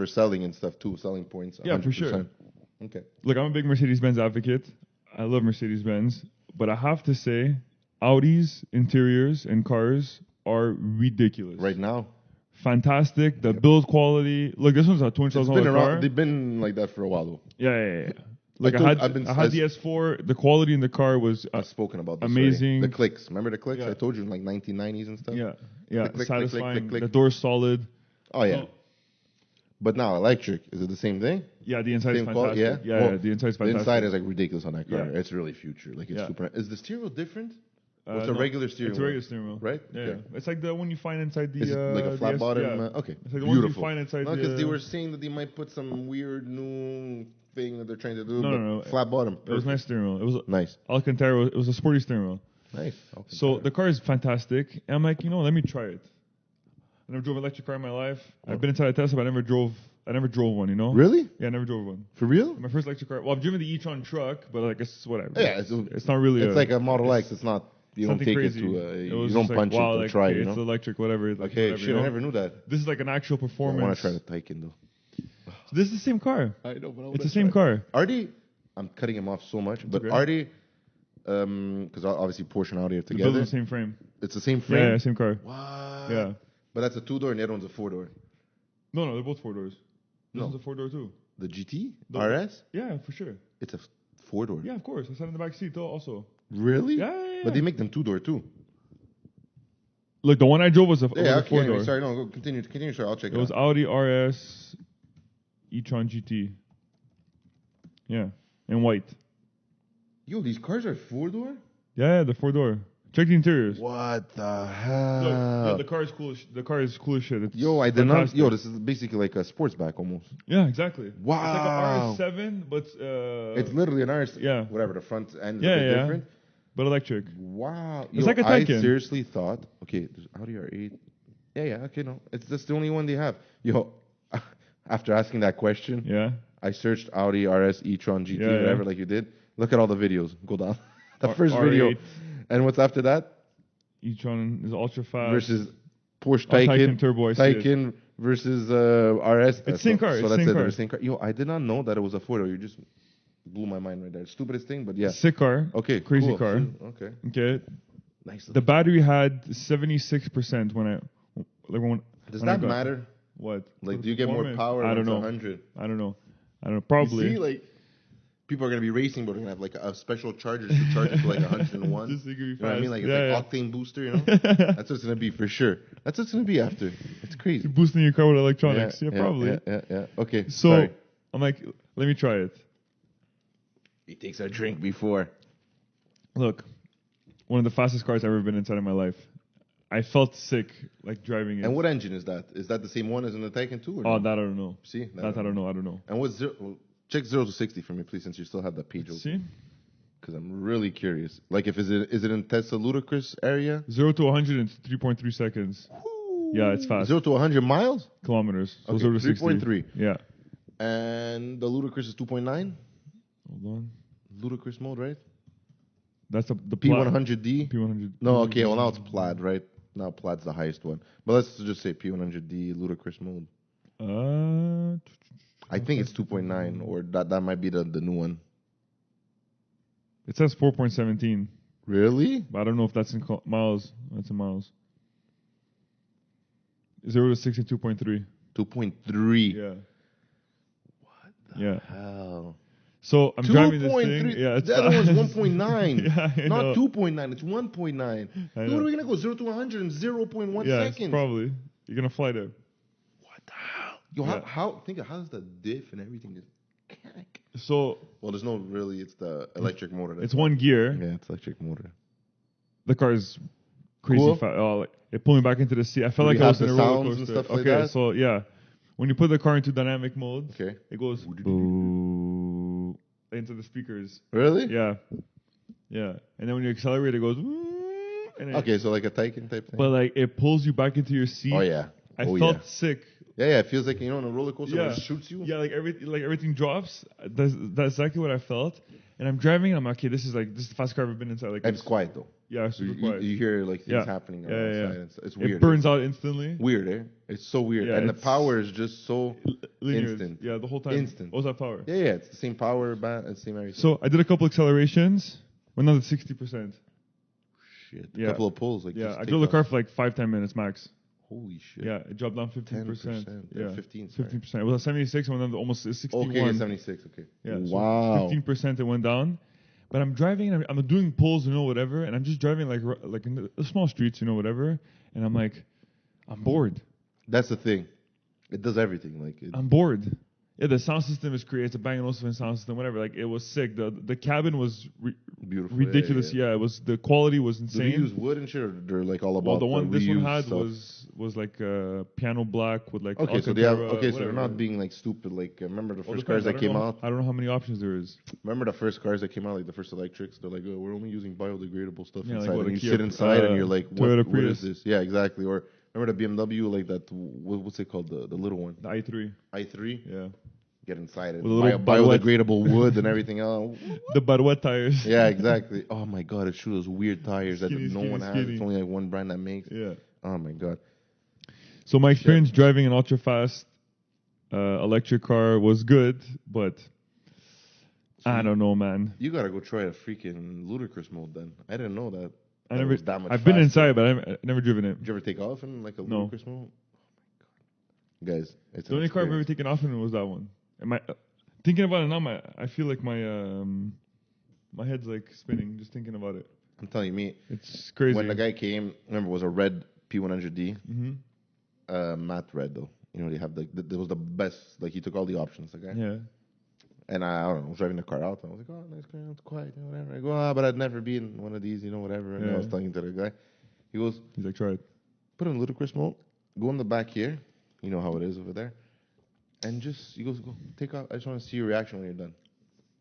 Speaker 1: selling and stuff too, selling points.
Speaker 2: Yeah, for
Speaker 1: 100%.
Speaker 2: sure.
Speaker 1: Okay.
Speaker 2: Look, I'm a big Mercedes-Benz advocate. I love Mercedes-Benz, but I have to say, Audi's interiors and cars are ridiculous.
Speaker 1: Right now,
Speaker 2: Fantastic. The build quality. Look, this one's a
Speaker 1: it's
Speaker 2: $20,000
Speaker 1: been
Speaker 2: car.
Speaker 1: around. They've been like that for a while though.
Speaker 2: Yeah. Like
Speaker 1: I've
Speaker 2: I had the S4. The quality in the car was
Speaker 1: I've spoken about this
Speaker 2: amazing.
Speaker 1: already. The clicks. Remember the clicks?
Speaker 2: Yeah.
Speaker 1: I told you in like 1990s and stuff.
Speaker 2: Yeah,
Speaker 1: Click, click,
Speaker 2: satisfying.
Speaker 1: click.
Speaker 2: The door's solid.
Speaker 1: Oh yeah.
Speaker 2: No.
Speaker 1: But now electric, is it the same thing?
Speaker 2: Yeah, the inside is
Speaker 1: Same
Speaker 2: fantastic.
Speaker 1: quality?
Speaker 2: Yeah,
Speaker 1: Well,
Speaker 2: the inside's
Speaker 1: The
Speaker 2: fantastic.
Speaker 1: inside is like ridiculous on that car.
Speaker 2: Yeah.
Speaker 1: It's really future. Like it's
Speaker 2: Yeah.
Speaker 1: super. Is the steering wheel different? It's
Speaker 2: No,
Speaker 1: a regular steering
Speaker 2: It's a
Speaker 1: wheel.
Speaker 2: regular steering wheel.
Speaker 1: Right?
Speaker 2: Yeah.
Speaker 1: Okay.
Speaker 2: It's like the one you find inside the.
Speaker 1: Is it like a flat
Speaker 2: the
Speaker 1: bottom?
Speaker 2: Yeah.
Speaker 1: Okay.
Speaker 2: It's like the ones you
Speaker 1: Beautiful.
Speaker 2: find inside
Speaker 1: No, because
Speaker 2: the.
Speaker 1: they were saying that they might put some weird new thing that they're trying to do.
Speaker 2: No.
Speaker 1: Flat bottom.
Speaker 2: It was a nice steering wheel. It was
Speaker 1: Nice.
Speaker 2: Alcantara. It was a sporty steering wheel.
Speaker 1: Nice.
Speaker 2: So the car is fantastic. And I'm like, let me try it. I never drove an electric car in my life. I've been inside a Tesla, but I never drove one.
Speaker 1: Really?
Speaker 2: Yeah, I never drove one.
Speaker 1: For real?
Speaker 2: My first electric car. Well, I've driven the E-Tron truck, but like it's whatever.
Speaker 1: Yeah,
Speaker 2: It's not really.
Speaker 1: It's like a Model X. It's not. You don't
Speaker 2: something
Speaker 1: take
Speaker 2: crazy.
Speaker 1: it to.
Speaker 2: It
Speaker 1: You
Speaker 2: was
Speaker 1: don't
Speaker 2: just
Speaker 1: punch
Speaker 2: like, wow,
Speaker 1: it to
Speaker 2: like,
Speaker 1: try.
Speaker 2: okay,
Speaker 1: You
Speaker 2: it's
Speaker 1: know.
Speaker 2: electric, whatever. Like,
Speaker 1: Okay,
Speaker 2: whatever,
Speaker 1: shit. I never knew that.
Speaker 2: This is like an actual
Speaker 1: I
Speaker 2: performance.
Speaker 1: want to try the Taycan though.
Speaker 2: So this is the same car.
Speaker 1: I know, but
Speaker 2: It's the same car.
Speaker 1: Are they? I'm cutting him off so much, but
Speaker 2: okay.
Speaker 1: are they? Because obviously Porsche and Audi are
Speaker 2: They built
Speaker 1: together.
Speaker 2: the same frame.
Speaker 1: It's the same frame.
Speaker 2: Yeah, same car.
Speaker 1: What?
Speaker 2: Yeah.
Speaker 1: But that's a 2-door, and the other one's a 4-door.
Speaker 2: No, they're both 4-doors. This
Speaker 1: No.
Speaker 2: one's a 4-door too.
Speaker 1: The GT
Speaker 2: The-
Speaker 1: RS.
Speaker 2: Yeah, for sure.
Speaker 1: It's a 4-door.
Speaker 2: Yeah, of course. I sat in the back seat though, also.
Speaker 1: Really?
Speaker 2: Yeah.
Speaker 1: But they make them 2-door too.
Speaker 2: Look, the one I drove was a,
Speaker 1: Yeah.
Speaker 2: was a 4-door.
Speaker 1: Anyway, sorry. No. Go continue. Sorry. I'll check it
Speaker 2: It was
Speaker 1: out.
Speaker 2: Audi RS E-Tron GT. Yeah, in white.
Speaker 1: Yo, these cars are 4-door.
Speaker 2: Yeah, the 4-door. Check the interiors.
Speaker 1: What the
Speaker 2: Look,
Speaker 1: hell?
Speaker 2: yo, the car is cool. The car is cool as shit. It's
Speaker 1: Yo, I did not.
Speaker 2: fantastic.
Speaker 1: Yo, this is basically like a sportsback almost.
Speaker 2: Yeah, exactly.
Speaker 1: Wow.
Speaker 2: It's like a RS7, but
Speaker 1: It's literally an RS.
Speaker 2: yeah.
Speaker 1: Whatever, the front end
Speaker 2: Yeah,
Speaker 1: is a bit
Speaker 2: yeah.
Speaker 1: different.
Speaker 2: But electric.
Speaker 1: Wow.
Speaker 2: It's
Speaker 1: Yo,
Speaker 2: like a
Speaker 1: I
Speaker 2: Taycan.
Speaker 1: seriously thought, okay, there's Audi R8. Yeah, okay, no. That's the only one they have. Yo, after asking that question,
Speaker 2: Yeah.
Speaker 1: I searched Audi Rs E-Tron Gt,
Speaker 2: Yeah,
Speaker 1: whatever,
Speaker 2: yeah.
Speaker 1: like you did. Look at all the videos. Go down. The
Speaker 2: R-
Speaker 1: first
Speaker 2: R8.
Speaker 1: video. And what's after that?
Speaker 2: E-Tron is ultra fast.
Speaker 1: Versus Porsche
Speaker 2: Oh,
Speaker 1: Taycan.
Speaker 2: Taycan Turbo, I see it.
Speaker 1: Taycan versus RS.
Speaker 2: It's same car,
Speaker 1: So
Speaker 2: it's
Speaker 1: that's
Speaker 2: same
Speaker 1: it.
Speaker 2: car.
Speaker 1: They're same car. Yo, I did not know that it was a photo. You just blew my mind right there. Stupidest thing, but yeah.
Speaker 2: Sick car.
Speaker 1: Okay,
Speaker 2: Crazy
Speaker 1: cool.
Speaker 2: car.
Speaker 1: Okay.
Speaker 2: Okay.
Speaker 1: Nice.
Speaker 2: The battery had 76% when I. Like when,
Speaker 1: Does
Speaker 2: when I
Speaker 1: that
Speaker 2: got-
Speaker 1: matter?
Speaker 2: What?
Speaker 1: Like,
Speaker 2: For
Speaker 1: do you get more
Speaker 2: performance?
Speaker 1: power
Speaker 2: I
Speaker 1: when
Speaker 2: don't
Speaker 1: it's
Speaker 2: know.
Speaker 1: 100?
Speaker 2: I don't know. Probably.
Speaker 1: You see, like, people are going to be racing, but they're going to have, like, a special charger to charge it to, like, 101.
Speaker 2: Just so you can be
Speaker 1: You know what I mean?
Speaker 2: fast.
Speaker 1: Like, it's
Speaker 2: Yeah,
Speaker 1: like
Speaker 2: yeah.
Speaker 1: octane booster, you know? That's what it's going to be for sure. That's what it's going to be after. It's crazy.
Speaker 2: You're boosting your car with electronics. Yeah, probably.
Speaker 1: Yeah. Okay,
Speaker 2: So
Speaker 1: sorry.
Speaker 2: I'm like, let me try it.
Speaker 1: He takes a drink before.
Speaker 2: Look, one of the fastest cars I've ever been inside in my life. I felt sick like driving it.
Speaker 1: And what engine is that? Is that the same one as in the Taycan 2? Or
Speaker 2: Oh,
Speaker 1: no?
Speaker 2: that I don't know.
Speaker 1: See?
Speaker 2: That I don't know. I don't know.
Speaker 1: And what's zero? Well, check 0 to 60 for me, please, since you still have that page open.
Speaker 2: See?
Speaker 1: Because I'm really curious. Like, if is it in Tesla Ludicrous area?
Speaker 2: 0 to 100 in 3.3 seconds. Yeah, it's fast.
Speaker 1: 0 to 100 miles?
Speaker 2: Kilometers. So
Speaker 1: Okay,
Speaker 2: 0 to 60.
Speaker 1: 3.3.
Speaker 2: Yeah.
Speaker 1: And the Ludicrous is 2.9?
Speaker 2: Hold on.
Speaker 1: Ludicrous mode, right?
Speaker 2: That's the
Speaker 1: P100D?
Speaker 2: P100.
Speaker 1: No, okay, well, now it's Plaid, right? Now Plaid's the highest one. But let's just say P100D Ludicrous mode. I think it's 2.9, or that might be the new one.
Speaker 2: It says 4.17.
Speaker 1: Really?
Speaker 2: But I don't know if that's in miles. That's in miles. 0 to 60, 2.3.
Speaker 1: 2.3.
Speaker 2: Yeah.
Speaker 1: What the
Speaker 2: Yeah.
Speaker 1: hell?
Speaker 2: So I'm driving this
Speaker 1: 2.3.
Speaker 2: thing. Yeah, it's
Speaker 1: the other one's
Speaker 2: fast.
Speaker 1: 1.9.
Speaker 2: Yeah, I know.
Speaker 1: Not 2.9. It's 1.9.
Speaker 2: I
Speaker 1: Dude,
Speaker 2: know.
Speaker 1: what are we gonna go 0 to 100 in 0.1
Speaker 2: Yeah,
Speaker 1: seconds?
Speaker 2: probably. You're gonna fly there.
Speaker 1: What the hell? Yo,
Speaker 2: Yeah.
Speaker 1: how think of how's the diff and everything just.
Speaker 2: So
Speaker 1: Well, there's no really. It's the electric motor.
Speaker 2: it's one gear.
Speaker 1: Yeah, it's electric motor.
Speaker 2: The car is crazy
Speaker 1: Cool.
Speaker 2: fast. Oh, like, it pulled me back into the seat. I felt
Speaker 1: Do
Speaker 2: like
Speaker 1: we
Speaker 2: I
Speaker 1: have
Speaker 2: was in a
Speaker 1: the
Speaker 2: roller
Speaker 1: sounds
Speaker 2: coaster.
Speaker 1: and stuff like
Speaker 2: Okay,
Speaker 1: that?
Speaker 2: so yeah, when you put the car into dynamic mode,
Speaker 1: Okay.
Speaker 2: it goes boo into the speakers.
Speaker 1: Really?
Speaker 2: Yeah, yeah, and then when you accelerate, it goes. And it,
Speaker 1: Okay, so like a Taycan type thing.
Speaker 2: but like it pulls you back into your seat.
Speaker 1: Oh yeah.
Speaker 2: I
Speaker 1: Oh
Speaker 2: felt
Speaker 1: yeah.
Speaker 2: sick.
Speaker 1: Yeah. It feels like on a roller coaster when
Speaker 2: Yeah,
Speaker 1: it shoots you.
Speaker 2: Yeah, like everything drops. That's exactly what I felt. And I'm driving, and I'm like, okay, this is the fastest car I've ever been inside. Like,
Speaker 1: And it's quiet though.
Speaker 2: yeah,
Speaker 1: You,
Speaker 2: super
Speaker 1: you,
Speaker 2: quiet.
Speaker 1: you hear like things
Speaker 2: Yeah.
Speaker 1: happening
Speaker 2: Yeah, yeah,
Speaker 1: outside.
Speaker 2: yeah.
Speaker 1: It's weird.
Speaker 2: It burns out instantly.
Speaker 1: Weird, eh? It's so weird.
Speaker 2: Yeah,
Speaker 1: and the
Speaker 2: it's-
Speaker 1: power is just so
Speaker 2: Linear.
Speaker 1: instant.
Speaker 2: Yeah, the whole time.
Speaker 1: Instant.
Speaker 2: What's that power?
Speaker 1: Yeah, it's the same power band, it's the same everything.
Speaker 2: So I did a couple accelerations. Went down to 60%.
Speaker 1: Shit.
Speaker 2: Yeah.
Speaker 1: A couple of pulls, like
Speaker 2: Yeah,
Speaker 1: just
Speaker 2: I
Speaker 1: take
Speaker 2: drove the
Speaker 1: off.
Speaker 2: car for like 5-10 minutes max.
Speaker 1: Holy shit.
Speaker 2: Yeah, it dropped down 15%.
Speaker 1: 10%.
Speaker 2: Yeah,
Speaker 1: 15, sorry.
Speaker 2: 15%. It was at 76, and went down to almost 61.
Speaker 1: Okay, 76. Okay.
Speaker 2: Yeah, so
Speaker 1: Wow.
Speaker 2: 15% it went down. But I'm driving, and I'm doing pulls, whatever, and I'm just driving like in the small streets, whatever. And I'm like, I'm bored.
Speaker 1: That's the thing. It does everything. Like
Speaker 2: I'm bored. Yeah, the sound system is great. It's a Bang & Olufsen sound system, whatever. Like it was sick. The cabin was
Speaker 1: beautiful.
Speaker 2: ridiculous. Yeah, it was. The quality was
Speaker 1: Do
Speaker 2: insane.
Speaker 1: they use wood and shit, or they're like all about
Speaker 2: Well, the one this one
Speaker 1: reused
Speaker 2: had
Speaker 1: stuff?
Speaker 2: was like piano black with like
Speaker 1: Okay, so they have.
Speaker 2: Alcantara,
Speaker 1: Okay, so they're
Speaker 2: whatever.
Speaker 1: not being like stupid. Like remember the
Speaker 2: Well,
Speaker 1: first
Speaker 2: depends.
Speaker 1: cars that came out.
Speaker 2: I don't know how many options there is.
Speaker 1: Remember the first cars that came out, like the first electrics. They're like, oh, we're only using biodegradable stuff
Speaker 2: Yeah, like
Speaker 1: inside.
Speaker 2: what,
Speaker 1: And
Speaker 2: a
Speaker 1: you
Speaker 2: Kia,
Speaker 1: sit inside and you're like,
Speaker 2: Toyota
Speaker 1: what is
Speaker 2: Prius.
Speaker 1: this? Yeah, exactly. Or remember the BMW, like that. What's it called? The little one.
Speaker 2: The i3.
Speaker 1: i3.
Speaker 2: Yeah.
Speaker 1: Get inside it.
Speaker 2: With a little
Speaker 1: Biodegradable wood and everything else.
Speaker 2: The Barouette tires.
Speaker 1: Yeah, exactly. Oh my god, it shows those weird tires that
Speaker 2: Skinny,
Speaker 1: no one has.
Speaker 2: skinny.
Speaker 1: It's only like one brand that makes.
Speaker 2: Yeah.
Speaker 1: Oh my god.
Speaker 2: So my experience driving an ultra fast electric car was good, but I don't know, man.
Speaker 1: You gotta go try a freaking ludicrous mode then. I didn't know that.
Speaker 2: I
Speaker 1: that
Speaker 2: never.
Speaker 1: was that much
Speaker 2: I've been
Speaker 1: faster.
Speaker 2: inside, but I've never driven it.
Speaker 1: Did you ever take off in like a
Speaker 2: No.
Speaker 1: ludicrous mode? Oh my god. Guys, it's
Speaker 2: The
Speaker 1: an
Speaker 2: only car I've ever
Speaker 1: experience.
Speaker 2: taken off in was that one. And thinking about it now, I feel like my head's like spinning just thinking about it.
Speaker 1: I'm telling you, me.
Speaker 2: It's crazy.
Speaker 1: When the guy came, remember, it was a red P100D.
Speaker 2: Mm-hmm.
Speaker 1: Matte red though. They have it was the best. Like he took all the options. The guy.
Speaker 2: Yeah.
Speaker 1: And I don't know, I was driving the car out. And I was like, oh, nice car, it's quiet, whatever. I go, but I'd never be in one of these, whatever. And I was talking to the guy. He's
Speaker 2: like, try it.
Speaker 1: Put it in ludicrous mode. Go in the back here. You know how it is over there. And he goes, go, take off. I just want to see your reaction when you're done.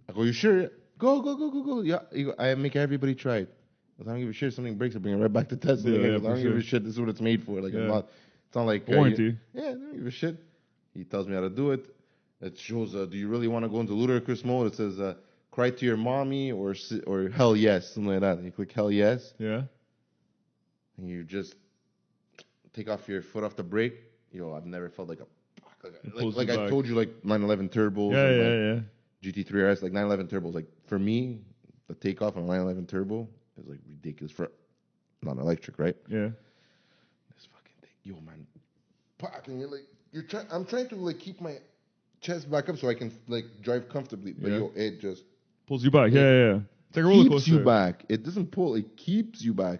Speaker 1: I go, you sure? Go. Yeah. I make everybody try it. I don't give a shit. If something breaks, I bring it right back to Tesla. I don't give a shit. This is what it's made for. Like, it's not like
Speaker 2: warranty.
Speaker 1: I don't give a shit. He tells me how to do it. It shows, do you really want to go into ludicrous mode? It says, cry to your mommy or hell yes, something like that. And you click hell yes.
Speaker 2: Yeah.
Speaker 1: And you just take off your foot off the brake. I've never felt like like I told you, like 911 turbos.
Speaker 2: Yeah.
Speaker 1: GT3 RS, like 911 turbos. Like for me, the takeoff on a 911 turbo is like ridiculous for non-electric, right?
Speaker 2: Yeah.
Speaker 1: This fucking thing, man, and I'm trying to like keep my chest back up so I can like drive comfortably, but it just
Speaker 2: pulls you back. Yeah. It's like a roller coaster.
Speaker 1: Keeps you back. It doesn't pull. It keeps you back.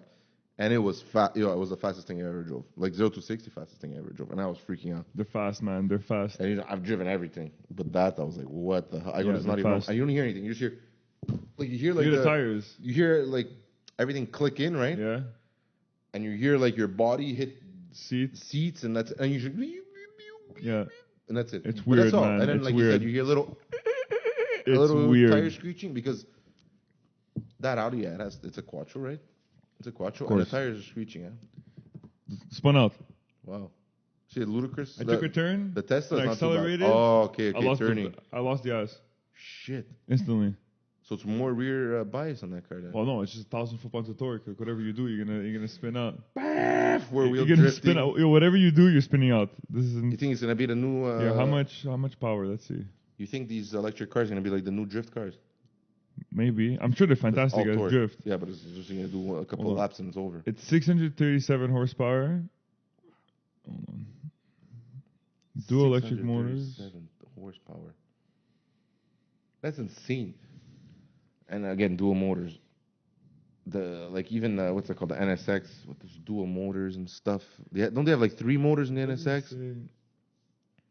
Speaker 1: And it was fast. It was the fastest thing I ever drove. Like 0 to 60, fastest thing I ever drove. And I was freaking out.
Speaker 2: They're fast, man. They're fast.
Speaker 1: And I've driven everything, but that I was like, what the hell? I go, it's not even. You don't hear anything. You just hear, like you hear
Speaker 2: the tires.
Speaker 1: You hear like everything click in, right?
Speaker 2: Yeah.
Speaker 1: And you hear like your body hit
Speaker 2: seats,
Speaker 1: and and you just and that's it.
Speaker 2: It's weird,
Speaker 1: that's all.
Speaker 2: man.
Speaker 1: And then
Speaker 2: it's
Speaker 1: like
Speaker 2: weird.
Speaker 1: you said, you hear a little
Speaker 2: weird.
Speaker 1: tire screeching because that Audi, it's a Quattro, right? It's a Quattro, and the tires are screeching,
Speaker 2: Spun out.
Speaker 1: Wow. See, ludicrous.
Speaker 2: I took a turn.
Speaker 1: The Tesla is not
Speaker 2: accelerated.
Speaker 1: Too bad. Oh, okay,
Speaker 2: turning. I lost the ass.
Speaker 1: Shit.
Speaker 2: Instantly.
Speaker 1: So it's more rear bias on that car then.
Speaker 2: Well, no, it's just 1,000 foot-pounds of torque. Like, whatever you do, you're gonna spin out.
Speaker 1: Four-wheel
Speaker 2: you're gonna
Speaker 1: drifting.
Speaker 2: spin out. Whatever you do, you're spinning out. This isn't.
Speaker 1: You think it's gonna be the new?
Speaker 2: How much power? Let's see.
Speaker 1: You think these electric cars are gonna be like the new drift cars?
Speaker 2: Maybe. I'm sure they're fantastic at drift.
Speaker 1: Yeah, but it's just going to do a couple of laps and it's over.
Speaker 2: It's 637 horsepower. Hold on. Dual electric motors.
Speaker 1: 637 horsepower. That's insane. And again, dual motors. Even what's it called? The NSX with those dual motors and stuff. Don't they have like 3 motors in the NSX?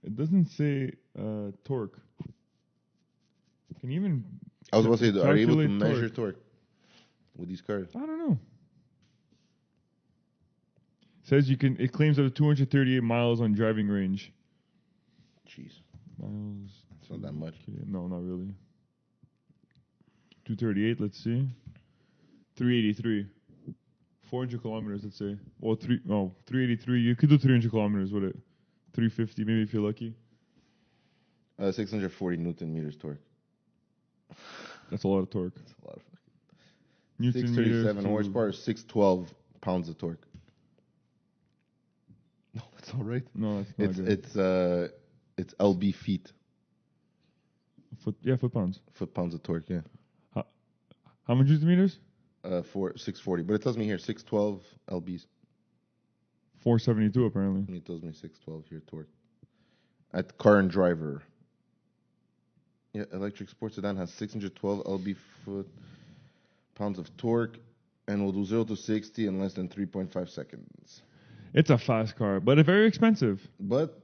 Speaker 2: It doesn't say torque. Can you even...
Speaker 1: I was about to say, are you able to measure torque with these cars?
Speaker 2: I don't know. It says it claims up to 238 miles on driving range.
Speaker 1: Jeez.
Speaker 2: Miles.
Speaker 1: It's not that much.
Speaker 2: No, not really. 238, let's see. 383. 400 kilometers, let's say. Well, 383. You could do 300 kilometers with it. 350, maybe if you're lucky.
Speaker 1: 640 Newton meters torque.
Speaker 2: That's a lot of torque.
Speaker 1: That's a lot of fucking.
Speaker 2: Newton
Speaker 1: 637 horsepower, 612 pounds of torque. No, that's all right.
Speaker 2: No, that's not
Speaker 1: good. It's lb feet.
Speaker 2: Foot pounds.
Speaker 1: Foot pounds of torque, yeah.
Speaker 2: How much Newton meters?
Speaker 1: 640, but it tells me here 612 lbs.
Speaker 2: 472 apparently.
Speaker 1: It tells me 612 here torque. At Car and Driver. Yeah, electric sports sedan has 612 lb foot-pounds of torque and will do 0 to 60 in less than 3.5 seconds.
Speaker 2: It's a fast car, but it's very expensive.
Speaker 1: But,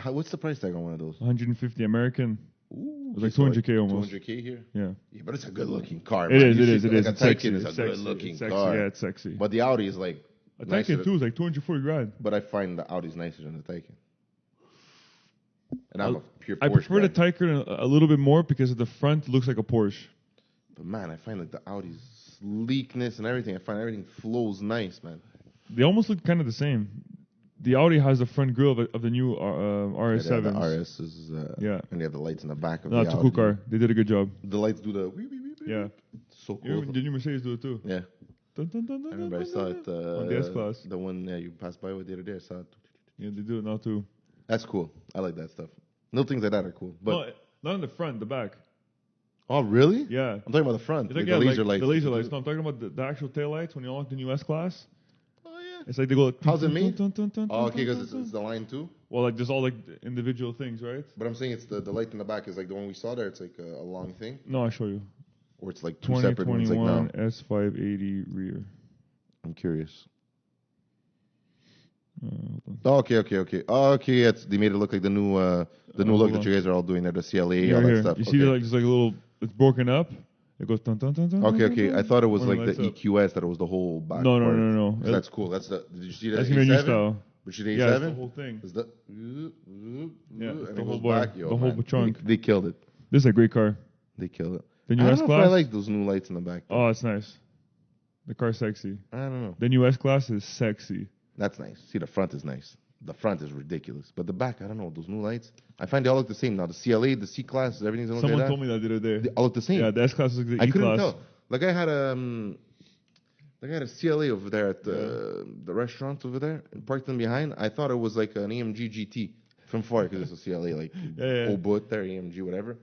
Speaker 1: what's the price tag on one of those?
Speaker 2: 150 American.
Speaker 1: Ooh.
Speaker 2: It's like 200K almost.
Speaker 1: 200K here?
Speaker 2: Yeah.
Speaker 1: Yeah, but it's a good-looking car.
Speaker 2: It is.
Speaker 1: A
Speaker 2: It's sexy.
Speaker 1: Taycan is a good-looking car.
Speaker 2: Yeah, it's sexy.
Speaker 1: But the Audi is like...
Speaker 2: A Taycan 2 is like 240 grand.
Speaker 1: But I find the Audi's nicer than the Taycan. And I'm a pure Porsche
Speaker 2: I prefer
Speaker 1: guy.
Speaker 2: the Taycan a little bit more because at the front it looks like a Porsche.
Speaker 1: But man, I find like the Audi's sleekness and everything. I find everything flows nice, man.
Speaker 2: They almost look kind of the same. The Audi has the front grille of the new RS7.
Speaker 1: Yeah, the RS is, and they have the lights in the back of the Audi.
Speaker 2: That's a cool car. They did a good job.
Speaker 1: The lights do the wee, wee, wee, wee.
Speaker 2: Yeah.
Speaker 1: So cool.
Speaker 2: The new Mercedes do it too.
Speaker 1: Yeah.
Speaker 2: Dun, dun, dun, dun,
Speaker 1: I remember I saw it
Speaker 2: on the S-Class.
Speaker 1: The one you passed by with the other day. I saw it.
Speaker 2: Yeah, they do it now too.
Speaker 1: That's cool. I like that stuff. Little things like that are cool. But
Speaker 2: no, not in the front, the back.
Speaker 1: Oh, really?
Speaker 2: Yeah.
Speaker 1: I'm talking about the front.
Speaker 2: Like,
Speaker 1: the laser lights.
Speaker 2: The laser lights. No, I'm talking about the actual tail lights when you unlock the new S-Class.
Speaker 1: Oh, yeah.
Speaker 2: It's like they go...
Speaker 1: How's it made? Oh, okay, because it's the line too?
Speaker 2: Well, like there's all like individual things, right?
Speaker 1: But I'm saying it's the light in the back is like the one we saw there. It's like a long thing.
Speaker 2: No, I'll show you.
Speaker 1: Or it's like two separate ones like now.
Speaker 2: S580 rear.
Speaker 1: I'm curious.
Speaker 2: Hold on.
Speaker 1: Oh, okay. Oh, okay, they made it look like the new look
Speaker 2: hold
Speaker 1: that
Speaker 2: on.
Speaker 1: you guys are all doing there, the CLA,
Speaker 2: Here,
Speaker 1: all that
Speaker 2: here.
Speaker 1: stuff.
Speaker 2: You see, like just like a little. It's broken up. It goes dun dun dun dun.
Speaker 1: Okay,
Speaker 2: dun,
Speaker 1: okay.
Speaker 2: dun,
Speaker 1: I thought it was
Speaker 2: when
Speaker 1: like the
Speaker 2: lights up.
Speaker 1: EQS, that it was the whole back
Speaker 2: No,
Speaker 1: part.
Speaker 2: no.
Speaker 1: 'Cause that's cool. That's the. Did you see that?
Speaker 2: That's gonna be a new style.
Speaker 1: Which is the
Speaker 2: Yeah,
Speaker 1: A7?
Speaker 2: it's the whole thing.
Speaker 1: Is the
Speaker 2: Yeah,
Speaker 1: and
Speaker 2: it's
Speaker 1: it
Speaker 2: the whole
Speaker 1: goes
Speaker 2: bar,
Speaker 1: back. Yo,
Speaker 2: the whole
Speaker 1: man,
Speaker 2: trunk.
Speaker 1: They killed it.
Speaker 2: This is a great car.
Speaker 1: They killed it.
Speaker 2: The
Speaker 1: I
Speaker 2: new
Speaker 1: don't
Speaker 2: S
Speaker 1: know if I
Speaker 2: class.
Speaker 1: like those new lights in the back. Though.
Speaker 2: Oh, it's nice. The car's sexy.
Speaker 1: I don't know.
Speaker 2: The new S class is sexy.
Speaker 1: That's nice. See, the front is nice. The front is ridiculous, but the back, I don't know. Those new lights, I find they all look the same now. The CLA, the C class, everything's look
Speaker 2: Someone
Speaker 1: like
Speaker 2: told me that the other day.
Speaker 1: They all look the same.
Speaker 2: Yeah, the S class is like the
Speaker 1: I
Speaker 2: E
Speaker 1: couldn't
Speaker 2: class.
Speaker 1: tell. Like I had a CLA over there at the restaurant over there, and parked them behind. I thought it was like an AMG GT from far because it's a CLA, like old boat there, AMG, whatever.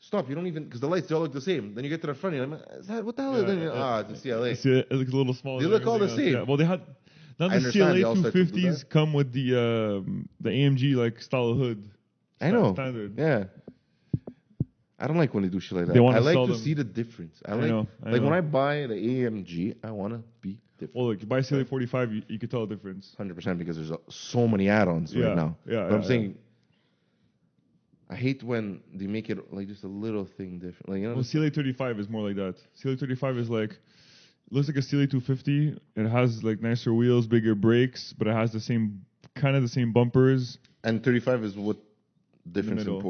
Speaker 1: Stop! You don't even because the lights they all look the same. Then you get to the front, you're like, is that what the hell is that? It's a CLA.
Speaker 2: See, it looks a little smaller.
Speaker 1: They
Speaker 2: than
Speaker 1: look all the
Speaker 2: everything else.
Speaker 1: same.
Speaker 2: Yeah. Well, they had now
Speaker 1: I
Speaker 2: the
Speaker 1: understand they
Speaker 2: CLA
Speaker 1: all start to do
Speaker 2: 250s
Speaker 1: that.
Speaker 2: come with the AMG like style hood.
Speaker 1: I know.
Speaker 2: Standard.
Speaker 1: Yeah. I don't like when they do shit like that.
Speaker 2: They wanna
Speaker 1: I like
Speaker 2: sell
Speaker 1: to
Speaker 2: them.
Speaker 1: see the difference. I
Speaker 2: know, I
Speaker 1: like
Speaker 2: know.
Speaker 1: when I buy the AMG, I want to be different.
Speaker 2: Well, look, you buy CLA 45, you can tell the difference.
Speaker 1: 100% because there's so many add-ons right now.
Speaker 2: Yeah,
Speaker 1: But I'm
Speaker 2: yeah.
Speaker 1: saying, I hate when they make it like just a little thing different. Like, you know,
Speaker 2: Well, CLA 35 is more like that. CLA 35 is like looks like a CLA 250. It has like nicer wheels, bigger brakes, but it has the same bumpers.
Speaker 1: and 35 is what difference in
Speaker 2: middle.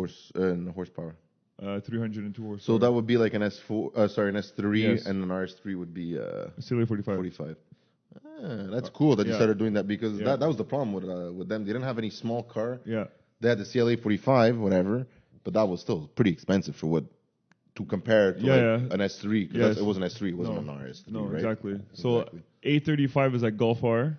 Speaker 1: horsepower.
Speaker 2: 302 horsepower.
Speaker 1: So that would be like an an S3,
Speaker 2: Yes.
Speaker 1: and an RS3 would be
Speaker 2: CLA 45.
Speaker 1: 45. That's cool that you
Speaker 2: yeah.
Speaker 1: started doing that because
Speaker 2: Yeah.
Speaker 1: that was the problem with them. They didn't have any small car.
Speaker 2: Yeah.
Speaker 1: They had the CLA 45, whatever, but that was still pretty expensive for what to compare to an S3. Because it was an S3, it wasn't an RS3,
Speaker 2: No,
Speaker 1: right?
Speaker 2: exactly. So
Speaker 1: Exactly.
Speaker 2: A35 is like Golf R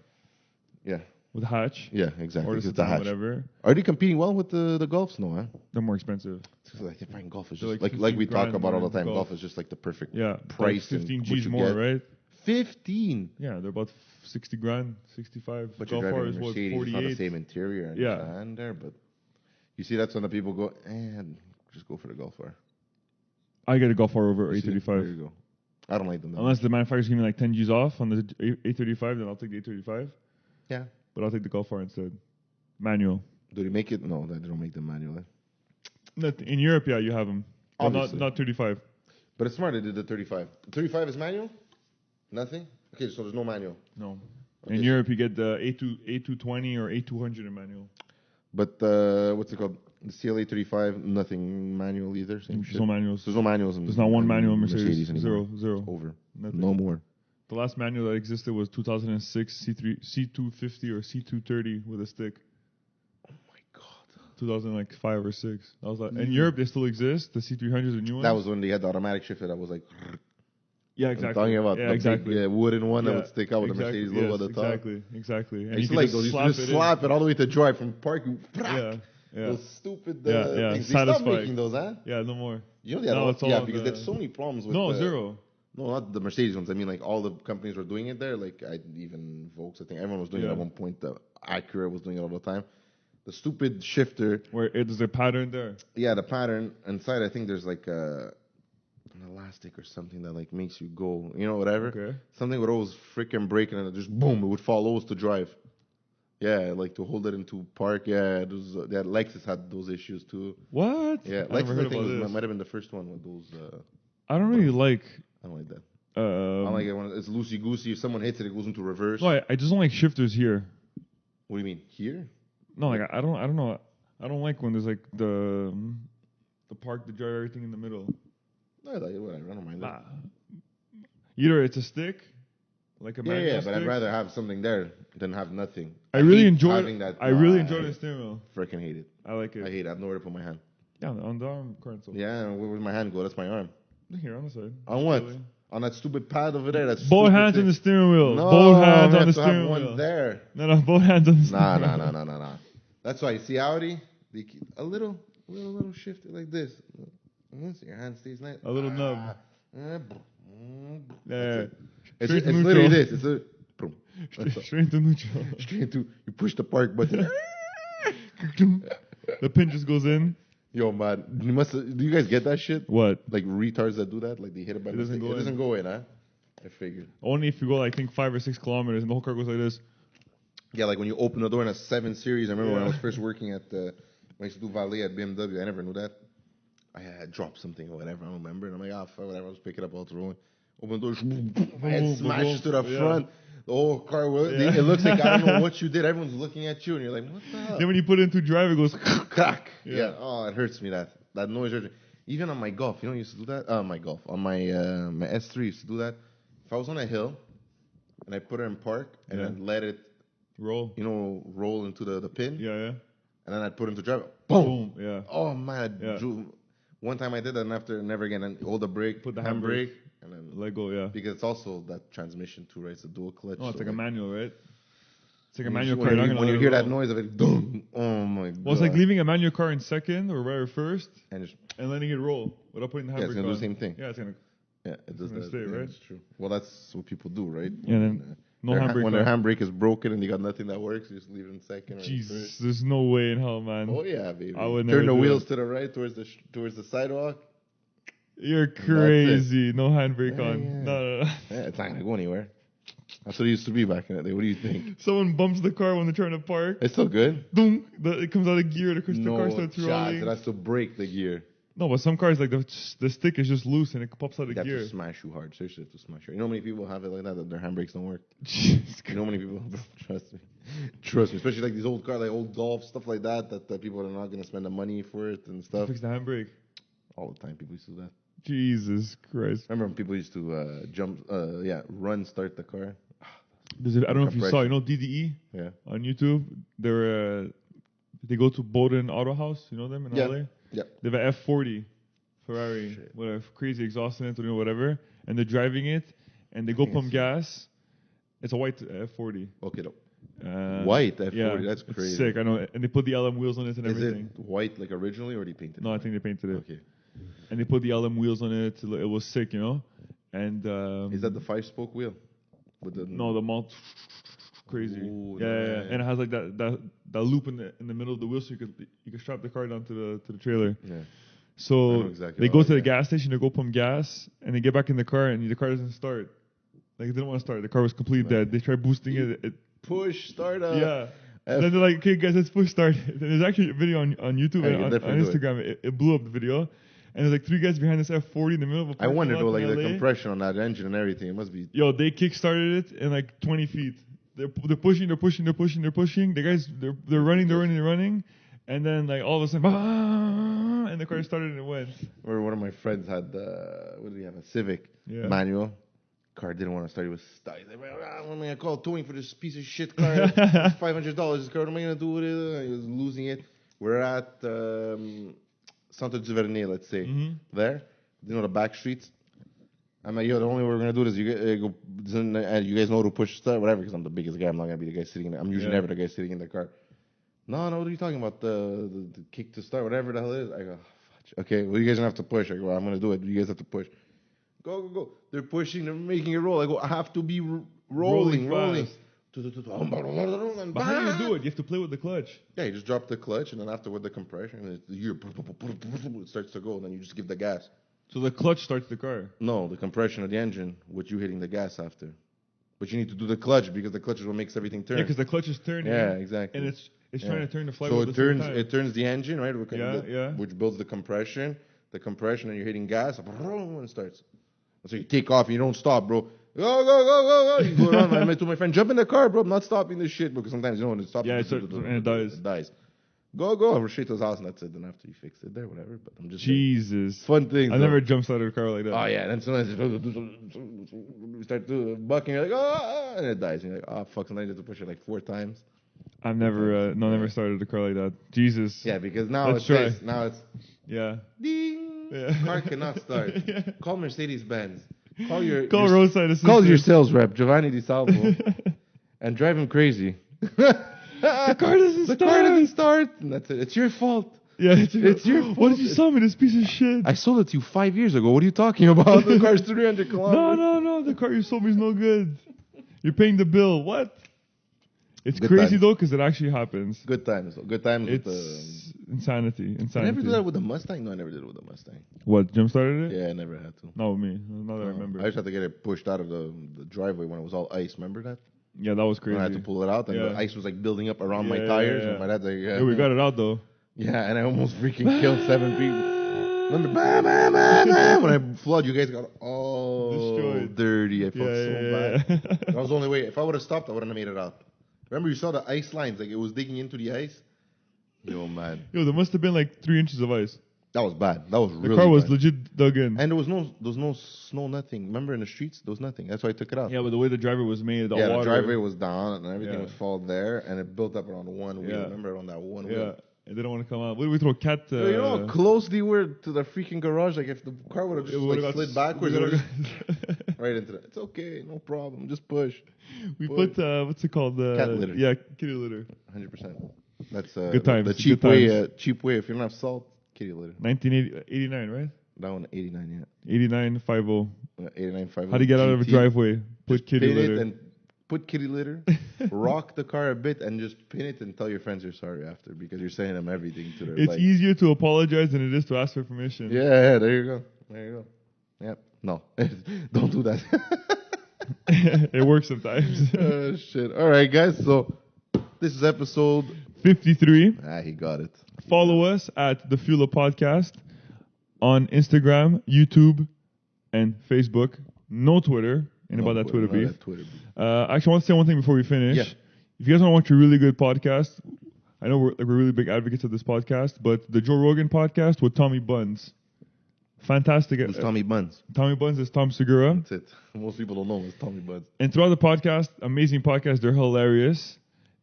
Speaker 1: Yeah,
Speaker 2: with hatch.
Speaker 1: yeah, exactly.
Speaker 2: Or
Speaker 1: It's
Speaker 2: just
Speaker 1: the hatch.
Speaker 2: whatever.
Speaker 1: Are they competing well with the Golfs? No, huh?
Speaker 2: They're more expensive.
Speaker 1: It's like, I find golf is
Speaker 2: They're
Speaker 1: just
Speaker 2: like
Speaker 1: like we
Speaker 2: 15
Speaker 1: talk
Speaker 2: grand
Speaker 1: about all the
Speaker 2: more
Speaker 1: time.
Speaker 2: Golf.
Speaker 1: Golf is just like the perfect
Speaker 2: Yeah.
Speaker 1: price.
Speaker 2: Like 15
Speaker 1: and what
Speaker 2: G's
Speaker 1: you
Speaker 2: more,
Speaker 1: get.
Speaker 2: right?
Speaker 1: 15.
Speaker 2: Yeah, they're about 60 grand, 65.
Speaker 1: But
Speaker 2: Golf
Speaker 1: you're
Speaker 2: R
Speaker 1: driving
Speaker 2: is
Speaker 1: a
Speaker 2: what,
Speaker 1: Mercedes, it's not the
Speaker 2: 48.
Speaker 1: same interior.
Speaker 2: Yeah.
Speaker 1: And there, but you see, that's when the people go, just go for the Golf R.
Speaker 2: I get a Golf R over
Speaker 1: You see? There
Speaker 2: A35.
Speaker 1: you go. I don't like them. that
Speaker 2: Unless
Speaker 1: much.
Speaker 2: the manufacturer's giving me like 10 G's off on the A35, then I'll take the A35.
Speaker 1: Yeah.
Speaker 2: But I'll take the Golf R instead. Manual.
Speaker 1: Do they make it? No, they don't make them manually.
Speaker 2: In Europe, yeah, you have them. But
Speaker 1: Obviously.
Speaker 2: not 35.
Speaker 1: But it's smart they did the 35. 35 is manual? Nothing? Okay, so there's no manual.
Speaker 2: No.
Speaker 1: Okay,
Speaker 2: In
Speaker 1: so-
Speaker 2: Europe, you get the A220 or A200 in manual.
Speaker 1: But what's it called? The CLA 35, nothing manual either. Same
Speaker 2: There's
Speaker 1: shit.
Speaker 2: no manuals.
Speaker 1: There's no manuals.
Speaker 2: There's not one manual in Mercedes.
Speaker 1: anymore.
Speaker 2: Zero.
Speaker 1: It's over.
Speaker 2: Nothing.
Speaker 1: No more.
Speaker 2: The last manual that existed was 2006 C250 or C230 with a stick.
Speaker 1: Oh my god.
Speaker 2: 2005 or 6. I was like, in Europe they still exist. The C300 is a new one.
Speaker 1: That was when they had the automatic shifter that was like.
Speaker 2: yeah,
Speaker 1: I'm
Speaker 2: exactly.
Speaker 1: talking about
Speaker 2: yeah,
Speaker 1: the
Speaker 2: exactly.
Speaker 1: big wooden one that
Speaker 2: Yeah,
Speaker 1: would stick out with the Mercedes logo at the top.
Speaker 2: Exactly.
Speaker 1: I
Speaker 2: And
Speaker 1: used to
Speaker 2: you
Speaker 1: like
Speaker 2: could
Speaker 1: those. You
Speaker 2: slap
Speaker 1: used to just slap it all the way to drive from park.
Speaker 2: Yeah.
Speaker 1: Those stupid
Speaker 2: Yeah,
Speaker 1: things. They stopped
Speaker 2: satisfying.
Speaker 1: making those, huh?
Speaker 2: Yeah, no more.
Speaker 1: You know,
Speaker 2: No, it's all
Speaker 1: yeah,
Speaker 2: on
Speaker 1: because
Speaker 2: the-
Speaker 1: there's so many problems with
Speaker 2: No,
Speaker 1: the,
Speaker 2: zero.
Speaker 1: No, not the Mercedes ones. I mean, like all the companies were doing it there. Like even Volks, I think everyone was doing it
Speaker 2: Yeah.
Speaker 1: at one point. The Acura was doing it all the time. The stupid shifter.
Speaker 2: Where there's a pattern there.
Speaker 1: Yeah, the pattern inside. I think there's like an elastic or something that like makes you go. You know, whatever.
Speaker 2: Okay.
Speaker 1: Something would always freaking break and then it just boom, it would fall always to drive. Yeah, like to hold it into park. Yeah, those. Yeah, Lexus had those issues too.
Speaker 2: What?
Speaker 1: Yeah,
Speaker 2: I never
Speaker 1: Lexus
Speaker 2: heard
Speaker 1: I think
Speaker 2: about
Speaker 1: might
Speaker 2: this.
Speaker 1: have been the first one with those.
Speaker 2: I don't really like.
Speaker 1: I don't like that. I don't like
Speaker 2: No,
Speaker 1: it when it's loosey goosey. If someone hits it, it goes into reverse.
Speaker 2: I just don't like shifters here.
Speaker 1: What do you mean here?
Speaker 2: No, like I don't know. I don't like when there's like the park, the drive, everything in the middle.
Speaker 1: No, like, whatever. I don't mind that.
Speaker 2: Nah. Either it's a stick, like a manual
Speaker 1: Yeah, but
Speaker 2: stick.
Speaker 1: I'd rather have something there than have nothing.
Speaker 2: I really
Speaker 1: hate
Speaker 2: enjoy
Speaker 1: having that.
Speaker 2: I really enjoy the steering wheel.
Speaker 1: Freaking hate it.
Speaker 2: I like it.
Speaker 1: I hate it. I have nowhere to put my hand.
Speaker 2: Yeah, on the arm console.
Speaker 1: Yeah, where would my hand go? That's my arm.
Speaker 2: Here on the side.
Speaker 1: On what?
Speaker 2: Really.
Speaker 1: On that stupid pad over there. That's
Speaker 2: Both hands on the steering wheel.
Speaker 1: No,
Speaker 2: Both hands
Speaker 1: I
Speaker 2: on the
Speaker 1: have to have
Speaker 2: steering
Speaker 1: one
Speaker 2: wheel.
Speaker 1: there.
Speaker 2: No, both hands on the steering wheel.
Speaker 1: Nah. That's why you see Audi. They keep a little shift it like this. So your hand stays nice.
Speaker 2: A little nub. Yeah.
Speaker 1: It's
Speaker 2: Straight to
Speaker 1: literally
Speaker 2: neutral.
Speaker 1: this. It's a boom.
Speaker 2: Straight to neutral.
Speaker 1: Straight into you push the park button.
Speaker 2: The pin just goes in.
Speaker 1: Yo, man, do you guys get that shit?
Speaker 2: What?
Speaker 1: Like retards that do that, like they hit it by
Speaker 2: doesn't
Speaker 1: mistake.
Speaker 2: go
Speaker 1: It
Speaker 2: in.
Speaker 1: doesn't go in, huh? I figured.
Speaker 2: Only if you go, I think, 5 or 6 kilometers and the whole car goes like this.
Speaker 1: Yeah, like when you open the door in a 7 Series. I remember when I was first working at when I used to do valet at BMW. I never knew that. I had dropped something or whatever. I don't remember. And I'm like, fuck, whatever. I'll just pick it up all through. Open the door. My head smashes to the front. The whole car. It looks like I don't know what you did. Everyone's looking at you, and you're like, what the hell?
Speaker 2: Then when you put it into drive, it goes
Speaker 1: crack. Yeah. Oh, it hurts me. That noise hurts me. Even on my Golf, I used to do that. My Golf on my S3 used to do that. If I was on a hill and I put it in park and then let it
Speaker 2: roll,
Speaker 1: roll into the pin.
Speaker 2: Yeah.
Speaker 1: And then I'd put it into drive. Boom.
Speaker 2: Yeah.
Speaker 1: Oh man. One time I did that, and after never again. And hold the brake,
Speaker 2: put the
Speaker 1: handbrake, and then
Speaker 2: let go. Yeah.
Speaker 1: Because it's also that transmission too, right? It's a dual clutch.
Speaker 2: Oh, it's like a manual, right? It's like a
Speaker 1: manual
Speaker 2: car.
Speaker 1: When you hear that noise of it, boom. Oh my god.
Speaker 2: Well, it's like leaving a manual car in second or first,
Speaker 1: and
Speaker 2: letting it roll without putting the handbrake on.
Speaker 1: Yeah, it's gonna do the same thing.
Speaker 2: Yeah, it's gonna.
Speaker 1: Yeah, it does that.
Speaker 2: Stay, right?
Speaker 1: That's true. Well, that's what people do, right?
Speaker 2: Yeah, then no handbrake.
Speaker 1: When their handbrake is broken and you got nothing that works, you just leave it in second.
Speaker 2: Jesus, there's no way in hell, man.
Speaker 1: Oh yeah, baby.
Speaker 2: I would
Speaker 1: turn the wheels to the right towards the sidewalk.
Speaker 2: You're crazy. No handbrake on.
Speaker 1: Yeah.
Speaker 2: No.
Speaker 1: Yeah, it's not gonna go anywhere. That's what it used to be back in the day. What do you think?
Speaker 2: Someone bumps the car when they're trying to park.
Speaker 1: It's still good.
Speaker 2: Boom! It comes out of gear. The car starts rolling.
Speaker 1: It has to break the gear.
Speaker 2: No, but some cars, like the stick is just loose and it pops out of gear.
Speaker 1: They have to smash you hard. Seriously, have to smash you. You know how many people have it like that their handbrakes don't work?
Speaker 2: You
Speaker 1: know how many people? Trust me. Especially like these old cars, like old Golf, stuff like that people are not going to spend the money for it and stuff.
Speaker 2: Fix the handbrake.
Speaker 1: All the time people used to do that.
Speaker 2: Jesus Christ.
Speaker 1: Remember when people used to start the car?
Speaker 2: I don't know if you saw, DDE?
Speaker 1: Yeah.
Speaker 2: On YouTube? They go to Bowden Auto House, you know them in LA?
Speaker 1: Yeah.
Speaker 2: They have an F40 Ferrari, with a crazy exhaust in it, whatever, and they're driving it, and they go pump gas. It's a white F40.
Speaker 1: Okay, white F40,
Speaker 2: yeah,
Speaker 1: that's crazy.
Speaker 2: It's sick, I know. And they put the LM wheels on it and everything.
Speaker 1: Is it white like originally, or they painted it?
Speaker 2: No, I think they painted it.
Speaker 1: Okay.
Speaker 2: And they put the LM wheels on it. It was sick, And
Speaker 1: is that the 5-spoke wheel? With the
Speaker 2: mount crazy.
Speaker 1: Ooh,
Speaker 2: yeah, and it has like that loop in the middle of the wheel, so you can strap the car down to the trailer.
Speaker 1: Yeah.
Speaker 2: So they go to the gas station to go pump gas, and they get back in the car, and the car doesn't start. Like it didn't want to start. The car was completely dead. They tried boosting it.
Speaker 1: Push start up.
Speaker 2: Yeah. And then they're like, okay, guys, let's push start. And there's actually a video on YouTube and on Instagram. It blew up the video. And there's like 3 guys behind this F40 in the middle of a parking lot.
Speaker 1: I wonder though, like
Speaker 2: the
Speaker 1: compression on that engine and everything. It must be.
Speaker 2: Yo, they kick-started it in like 20 feet. They're pushing. The guys, they're running. And then like all of a sudden, and the car started and it went.
Speaker 1: Or one of my friends had, what did he have? A Civic manual. Car didn't want to start. He was stuck. He's like, what am I going to call towing for this piece of shit car? $500. This car, what am I going to do with it? He was losing it. We're at Santo Giverny, let's say. Mm-hmm. There. The back streets. I'm like, the only way we're going to do this, you guys know how to push start, whatever, because I'm the biggest guy. I'm not going to be the guy sitting in there. I'm usually never the guy sitting in the car. No, what are you talking about? The kick to start, whatever the hell it is. I go, fudge. Okay, well, you guys don't have to push. I go, I'm going to do it. You guys have to push. Go. They're pushing. They're making it roll. I go, I have to be rolling.
Speaker 2: But how do you do it? You have to play with the clutch.
Speaker 1: Yeah, you just drop the clutch, and then after with the compression, it starts to go, and then you just give the gas.
Speaker 2: So the clutch starts the car?
Speaker 1: No, the compression of the engine, with you hitting the gas after. But you need to do the clutch, because the clutch is what makes everything turn.
Speaker 2: Yeah, because the clutch is turning.
Speaker 1: Yeah, exactly.
Speaker 2: And it's trying to turn the flywheel.
Speaker 1: So it turns the engine, right? Which builds the compression. The compression, and you're hitting gas, and it starts. So you take off, and you don't stop, bro. Go. You go around. I told my friend, jump in the car, bro. I'm not stopping this shit, because sometimes when it stops,
Speaker 2: and it dies.
Speaker 1: It dies. Go. I'm straight to his house, and that's it. Then after you fix it there, whatever. But I'm just
Speaker 2: Jesus.
Speaker 1: Fun things.
Speaker 2: I never jump started a car like that.
Speaker 1: Oh yeah, and then sometimes you start bucking, you're like, and it dies. And you're like, oh fuck. Sometimes you have to push it like 4 times.
Speaker 2: I've never started a car like that. Jesus.
Speaker 1: Yeah, because now it's ding. Yeah. Car cannot start. Call Mercedes-Benz. Call
Speaker 2: roadside assistant.
Speaker 1: Call your sales rep, Giovanni Di Salvo, and drive him crazy.
Speaker 2: The car doesn't start.
Speaker 1: And that's it. It's your fault.
Speaker 2: Yeah, it's your fault. What did you sell me, this piece of shit?
Speaker 1: I sold it to you 5 years ago. What are you talking about? The car's 300 kilometers.
Speaker 2: No. The car you sold me is no good. You're paying the bill. What? It's
Speaker 1: good
Speaker 2: crazy
Speaker 1: times.
Speaker 2: Though, because it actually happens.
Speaker 1: Good times. It's
Speaker 2: with insanity.
Speaker 1: I never did that with the Mustang. No, I never did it with the Mustang.
Speaker 2: What, jump started it?
Speaker 1: Yeah, I never had to.
Speaker 2: Not with me. Not that I remember.
Speaker 1: I just had to get it pushed out of the driveway when it was all ice. Remember that?
Speaker 2: Yeah, that was crazy.
Speaker 1: And I had to pull it out, and the ice was like building up around my tires. And my dad's like,
Speaker 2: yeah, we got it out though.
Speaker 1: Yeah, and I almost freaking killed 7 people. When I flood, you guys got all
Speaker 2: destroyed,
Speaker 1: dirty. I felt so bad. That was the only way. If I would have stopped, I wouldn't have made it out. Remember, you saw the ice lines, like it was digging into the ice. Yo, man.
Speaker 2: Yo, there must have been like 3 inches of ice.
Speaker 1: That was bad. That was really bad.
Speaker 2: The car was legit dug in.
Speaker 1: And there was no snow, nothing. Remember, in the streets, there was nothing. That's why I took it out.
Speaker 2: Yeah, but the way the driver was made,
Speaker 1: the driveway was down, and everything was fall there, and it built up around one wheel. Remember, on that one wheel.
Speaker 2: Yeah. They didn't want to come out. What did we throw? Cat.
Speaker 1: You know how close they were to the freaking garage? Like, if the car would have just slid backwards, it would have right into it. It's okay, no problem. Just push.
Speaker 2: We put, what's it called?
Speaker 1: Cat litter.
Speaker 2: Yeah, kitty litter.
Speaker 1: 100%. That's
Speaker 2: good times.
Speaker 1: The cheap way. Cheap way. If you don't have salt, kitty litter.
Speaker 2: 1989, right?
Speaker 1: That one, 89, yeah.
Speaker 2: 89.50.
Speaker 1: 89.50.
Speaker 2: How do you get out of a driveway? Put kitty litter.
Speaker 1: Put kitty litter, rock the car a bit, and just pin it and tell your friends you're sorry after, because you're saying them everything to their
Speaker 2: It's easier to apologize than it is to ask for permission.
Speaker 1: Yeah, there you go. Yep. No, don't do that.
Speaker 2: It works sometimes.
Speaker 1: Shit. All right, guys. So this is episode
Speaker 2: 53.
Speaker 1: He got it.
Speaker 2: Follow us at the Fuel Up Podcast on Instagram, YouTube, and Facebook. No Twitter. About that Twitter beef. Actually, I want to say one thing before we finish. Yeah. If you guys want to watch a really good podcast, I know we're really big advocates of this podcast, but the Joe Rogan podcast with Tommy Buns. Fantastic.
Speaker 1: Who's Tommy Buns?
Speaker 2: Tommy Buns is Tom Segura.
Speaker 1: That's it. Most people don't know him as Tommy Buns.
Speaker 2: And throughout the podcast, amazing podcast. They're hilarious.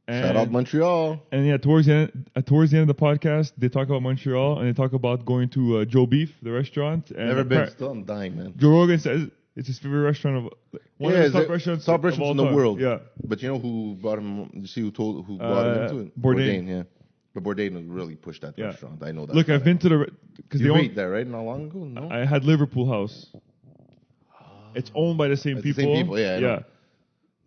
Speaker 2: And
Speaker 1: shout out Montreal.
Speaker 2: And yeah, towards the end of the podcast, they talk about Montreal and they talk about going to Joe Beef, the restaurant. And
Speaker 1: never been. Still, I'm dying, man.
Speaker 2: Joe Rogan says it's his favorite restaurant of one of the top restaurants
Speaker 1: in the world.
Speaker 2: Yeah,
Speaker 1: but you know who brought him? You see who brought him into it? Bourdain. Yeah, but Bourdain really pushed that restaurant. I know that.
Speaker 2: Look, I've been to
Speaker 1: because you ate there, right? Not long ago. No,
Speaker 2: I had Liverpool House. It's owned by the same people.
Speaker 1: The same people. Yeah.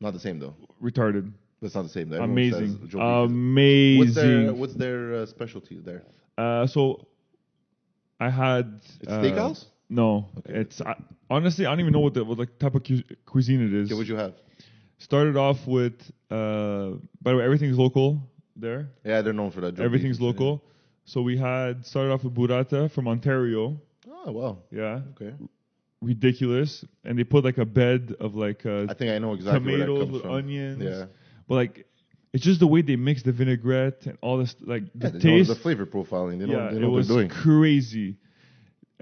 Speaker 1: Not the same though.
Speaker 2: Retarded.
Speaker 1: That's not the same.
Speaker 2: Amazing. Amazing.
Speaker 1: What's their specialty there?
Speaker 2: So I had
Speaker 1: steakhouse.
Speaker 2: No, okay. It's honestly I don't even know what type of cuisine it is.
Speaker 1: Okay, what'd you have?
Speaker 2: Started off with by the way, everything's local there.
Speaker 1: Yeah, they're known for that.
Speaker 2: Everything's local. Yeah. So we started off with burrata from Ontario.
Speaker 1: Oh wow.
Speaker 2: Yeah.
Speaker 1: Okay.
Speaker 2: Ridiculous, and they put like a bed of like
Speaker 1: I think I know exactly
Speaker 2: tomatoes
Speaker 1: where that comes
Speaker 2: with
Speaker 1: from.
Speaker 2: onions.
Speaker 1: Yeah.
Speaker 2: But like it's just the way they mix the vinaigrette and all this the taste.
Speaker 1: The flavor profiling. They know
Speaker 2: it
Speaker 1: what they're doing.
Speaker 2: Was crazy.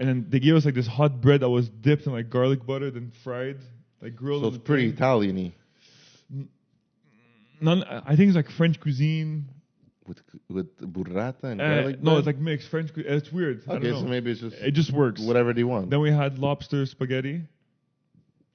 Speaker 2: And then they gave us like this hot bread that was dipped in like garlic butter, then fried, like grilled.
Speaker 1: So it's pretty Italian-y.
Speaker 2: I think it's like French cuisine.
Speaker 1: With burrata and garlic?
Speaker 2: No, it's like mixed French cuisine. It's weird.
Speaker 1: Okay,
Speaker 2: I don't know.
Speaker 1: So maybe it's
Speaker 2: it just works.
Speaker 1: Whatever they want.
Speaker 2: Then we had lobster spaghetti.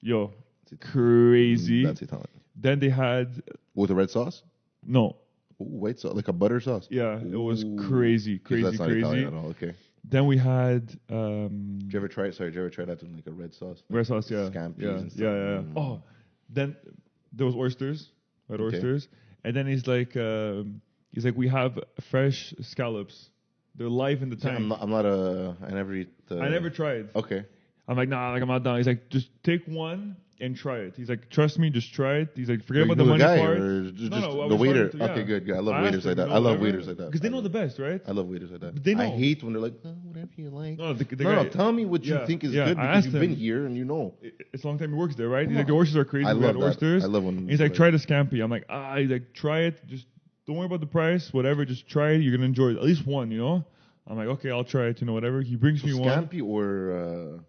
Speaker 2: Yo, crazy.
Speaker 1: That's Italian.
Speaker 2: Then they had
Speaker 1: with a red sauce.
Speaker 2: No.
Speaker 1: Ooh, white sauce, like a butter sauce.
Speaker 2: Yeah, it was crazy.
Speaker 1: That's not Italian at all. Okay.
Speaker 2: Then we had.
Speaker 1: Did you ever try that in like a red sauce?
Speaker 2: Red sauce, yeah.
Speaker 1: Scampi and stuff.
Speaker 2: Yeah. Oh, then there was oysters. Red oysters, and then he's like, we have fresh scallops. They're live in the tank.
Speaker 1: Yeah, I never eat.
Speaker 2: I never tried.
Speaker 1: Okay.
Speaker 2: I'm like, nah, like I'm not down. He's like, just take one and try it. He's like, trust me, just try it. He's like, forget about the money part.
Speaker 1: No, the waiter. Okay, good. I love waiters like that. I love waiters like that.
Speaker 2: Because they know the best, right?
Speaker 1: I love waiters like that.
Speaker 2: They know.
Speaker 1: I hate when they're like, whatever you like.
Speaker 2: No,
Speaker 1: tell me what you think is good because you've been here and you know.
Speaker 2: It's a long time he works there, right? He's like, the oysters are crazy.
Speaker 1: I love oysters. I love when.
Speaker 2: He's like, try the scampi. I'm like, he's like, try it. Just don't worry about the price. Whatever, just try it. You're gonna enjoy it. At least one, you know. I'm like, okay, I'll try it. You know, whatever. He brings me one.
Speaker 1: Scampi or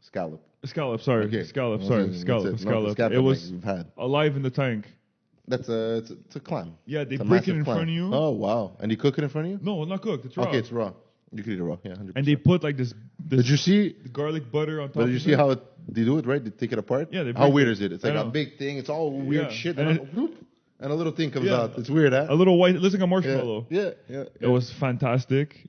Speaker 1: scallop.
Speaker 2: Scallop, sorry.
Speaker 1: Okay.
Speaker 2: Scallop.
Speaker 1: Scallop.
Speaker 2: It was alive in the tank.
Speaker 1: It's a clam.
Speaker 2: Yeah, they break it in front of you.
Speaker 1: Oh, wow. And you cook it in front of you?
Speaker 2: No, not cooked. It's raw.
Speaker 1: Okay, it's raw. You can eat it raw, yeah, 100%.
Speaker 2: And they put like this
Speaker 1: did you see
Speaker 2: garlic butter on top
Speaker 1: of it? Did you see how they do it, right? They take it apart?
Speaker 2: Yeah.
Speaker 1: How weird is it? It's like a big thing. It's all weird shit. And a little thing comes out. It's weird, huh?
Speaker 2: A little white. It looks like a marshmallow.
Speaker 1: Yeah.
Speaker 2: It was fantastic.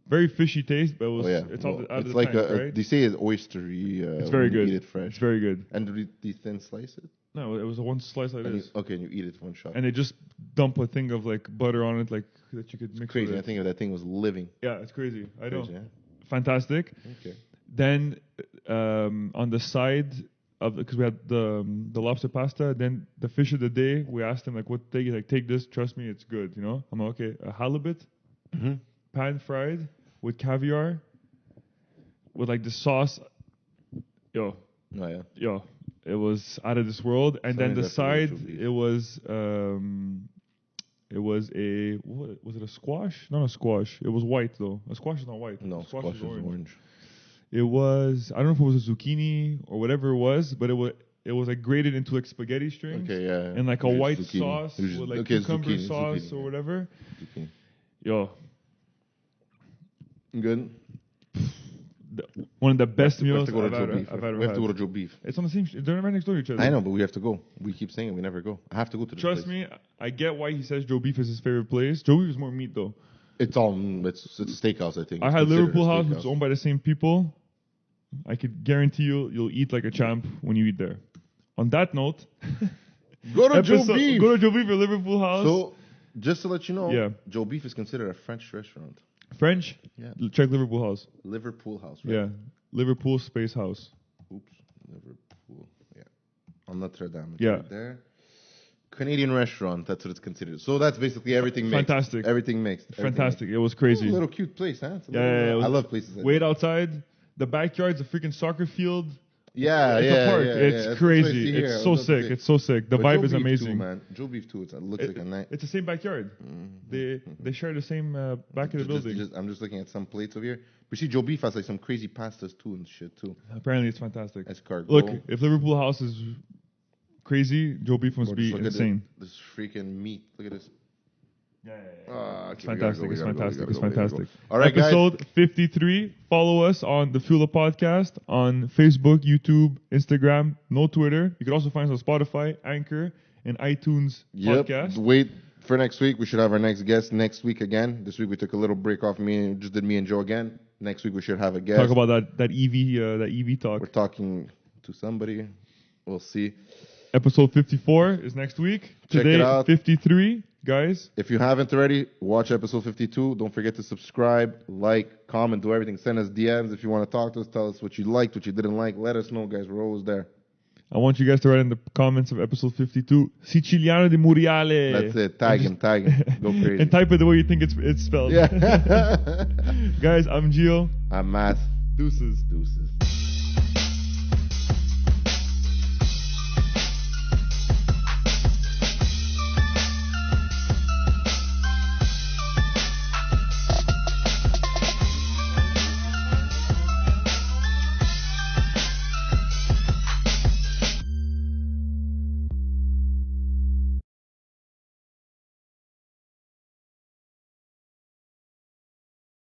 Speaker 2: Very fishy taste, but it was. It's out of the
Speaker 1: like
Speaker 2: tank, right?
Speaker 1: They say it's oystery.
Speaker 2: It's very good.
Speaker 1: Eat it fresh.
Speaker 2: It's very good.
Speaker 1: And do they thin slice it?
Speaker 2: No, it was a one slice like this.
Speaker 1: Okay, and you eat it one shot.
Speaker 2: And they just dump a thing of like butter on it, like that you could mix.
Speaker 1: Crazy.
Speaker 2: With it.
Speaker 1: I think that thing was living.
Speaker 2: Yeah, it's crazy. I know.
Speaker 1: Yeah.
Speaker 2: Fantastic.
Speaker 1: Okay.
Speaker 2: Then on the side, because we had the lobster pasta. Then the fish of the day, we asked him like, what day? He's like, take this. Trust me, it's good. You know. I'm like, okay. A halibut, pan fried with caviar, with like the sauce. Yo.
Speaker 1: Oh yeah.
Speaker 2: Yo. It was out of this world. And then the side, it was a what was it? A squash? Not a squash. It was white though. A squash is not white.
Speaker 1: No, squash is orange.
Speaker 2: It was, I don't know if it was a zucchini or whatever it was, but it was like grated into like spaghetti strings.
Speaker 1: Okay, yeah.
Speaker 2: And like a white
Speaker 1: zucchini.
Speaker 2: sauce with like cucumber sauce or whatever.
Speaker 1: Zucchini.
Speaker 2: Yo.
Speaker 1: Good.
Speaker 2: One of the best meals
Speaker 1: I've
Speaker 2: ever had.
Speaker 1: We have to go to Joe Beef.
Speaker 2: It's on the same, they're right next door to each other.
Speaker 1: I know, but we have to go. We keep saying it, we never go. I have to go to this
Speaker 2: Trust me, I get why he says Joe Beef is his favorite place. Joe Beef is more meat though.
Speaker 1: It's a steakhouse, I think.
Speaker 2: I had Liverpool House, which is owned by the same people. I could guarantee you'll eat like a champ when you eat there. On that note,
Speaker 1: go to Joe Beef.
Speaker 2: Go to Joe Beef or Liverpool House.
Speaker 1: So, just to let you know, Joe Beef is considered a French restaurant.
Speaker 2: French?
Speaker 1: Yeah.
Speaker 2: Check Liverpool House.
Speaker 1: Liverpool House, right?
Speaker 2: Yeah. Liverpool Space House.
Speaker 1: Oops. Liverpool. Yeah. On Notre Dame. It's
Speaker 2: yeah.
Speaker 1: Right there. Canadian restaurant, that's what it's considered. So that's basically everything mixed.
Speaker 2: Fantastic.
Speaker 1: Everything mixed.
Speaker 2: Fantastic. It was crazy.
Speaker 1: It's a little cute place, huh?
Speaker 2: Yeah,
Speaker 1: I love places like
Speaker 2: wait
Speaker 1: that.
Speaker 2: outside. The backyard's a freaking soccer field.
Speaker 1: Yeah,
Speaker 2: it's a park. It's crazy. It's so sick. It's so sick. The vibe is amazing.
Speaker 1: Too, man. Joe Beef too. It looks like a night.
Speaker 2: It's the same backyard. They share the same back of the building.
Speaker 1: I'm just looking at some plates over here. But see, Joe Beef has like some crazy pastas too and shit too.
Speaker 2: Apparently, it's fantastic.
Speaker 1: Escargot.
Speaker 2: Look, if Liverpool House is crazy, Joe Beef must be insane.
Speaker 1: This freaking meat. Look at this.
Speaker 2: Yeah. It's fantastic. It's fantastic.
Speaker 1: All right,
Speaker 2: Episode
Speaker 1: guys.
Speaker 2: 53. Follow us on the Fuel Up Podcast on Facebook, YouTube, Instagram, no Twitter. You can also find us on Spotify, Anchor, and iTunes podcast.
Speaker 1: Wait for next week. We should have our next guest next week again. This week we took a little break off. Just did me and Joe again. Next week we should have a guest.
Speaker 2: Talk about that EV talk.
Speaker 1: We're talking to somebody. We'll see.
Speaker 2: Episode 54 is next week.
Speaker 1: Check
Speaker 2: Today,
Speaker 1: it out.
Speaker 2: 53, guys.
Speaker 1: If you haven't already, watch episode 52. Don't forget to subscribe, like, comment, do everything. Send us DMs if you want to talk to us. Tell us what you liked, what you didn't like. Let us know, guys. We're always there.
Speaker 2: I want you guys to write in the comments of episode 52, Siciliano di Muriale.
Speaker 1: That's it. Tag him. Go crazy.
Speaker 2: And type it the way you think it's spelled.
Speaker 1: Yeah.
Speaker 2: Guys, I'm Gio.
Speaker 1: I'm Matt.
Speaker 2: Deuces.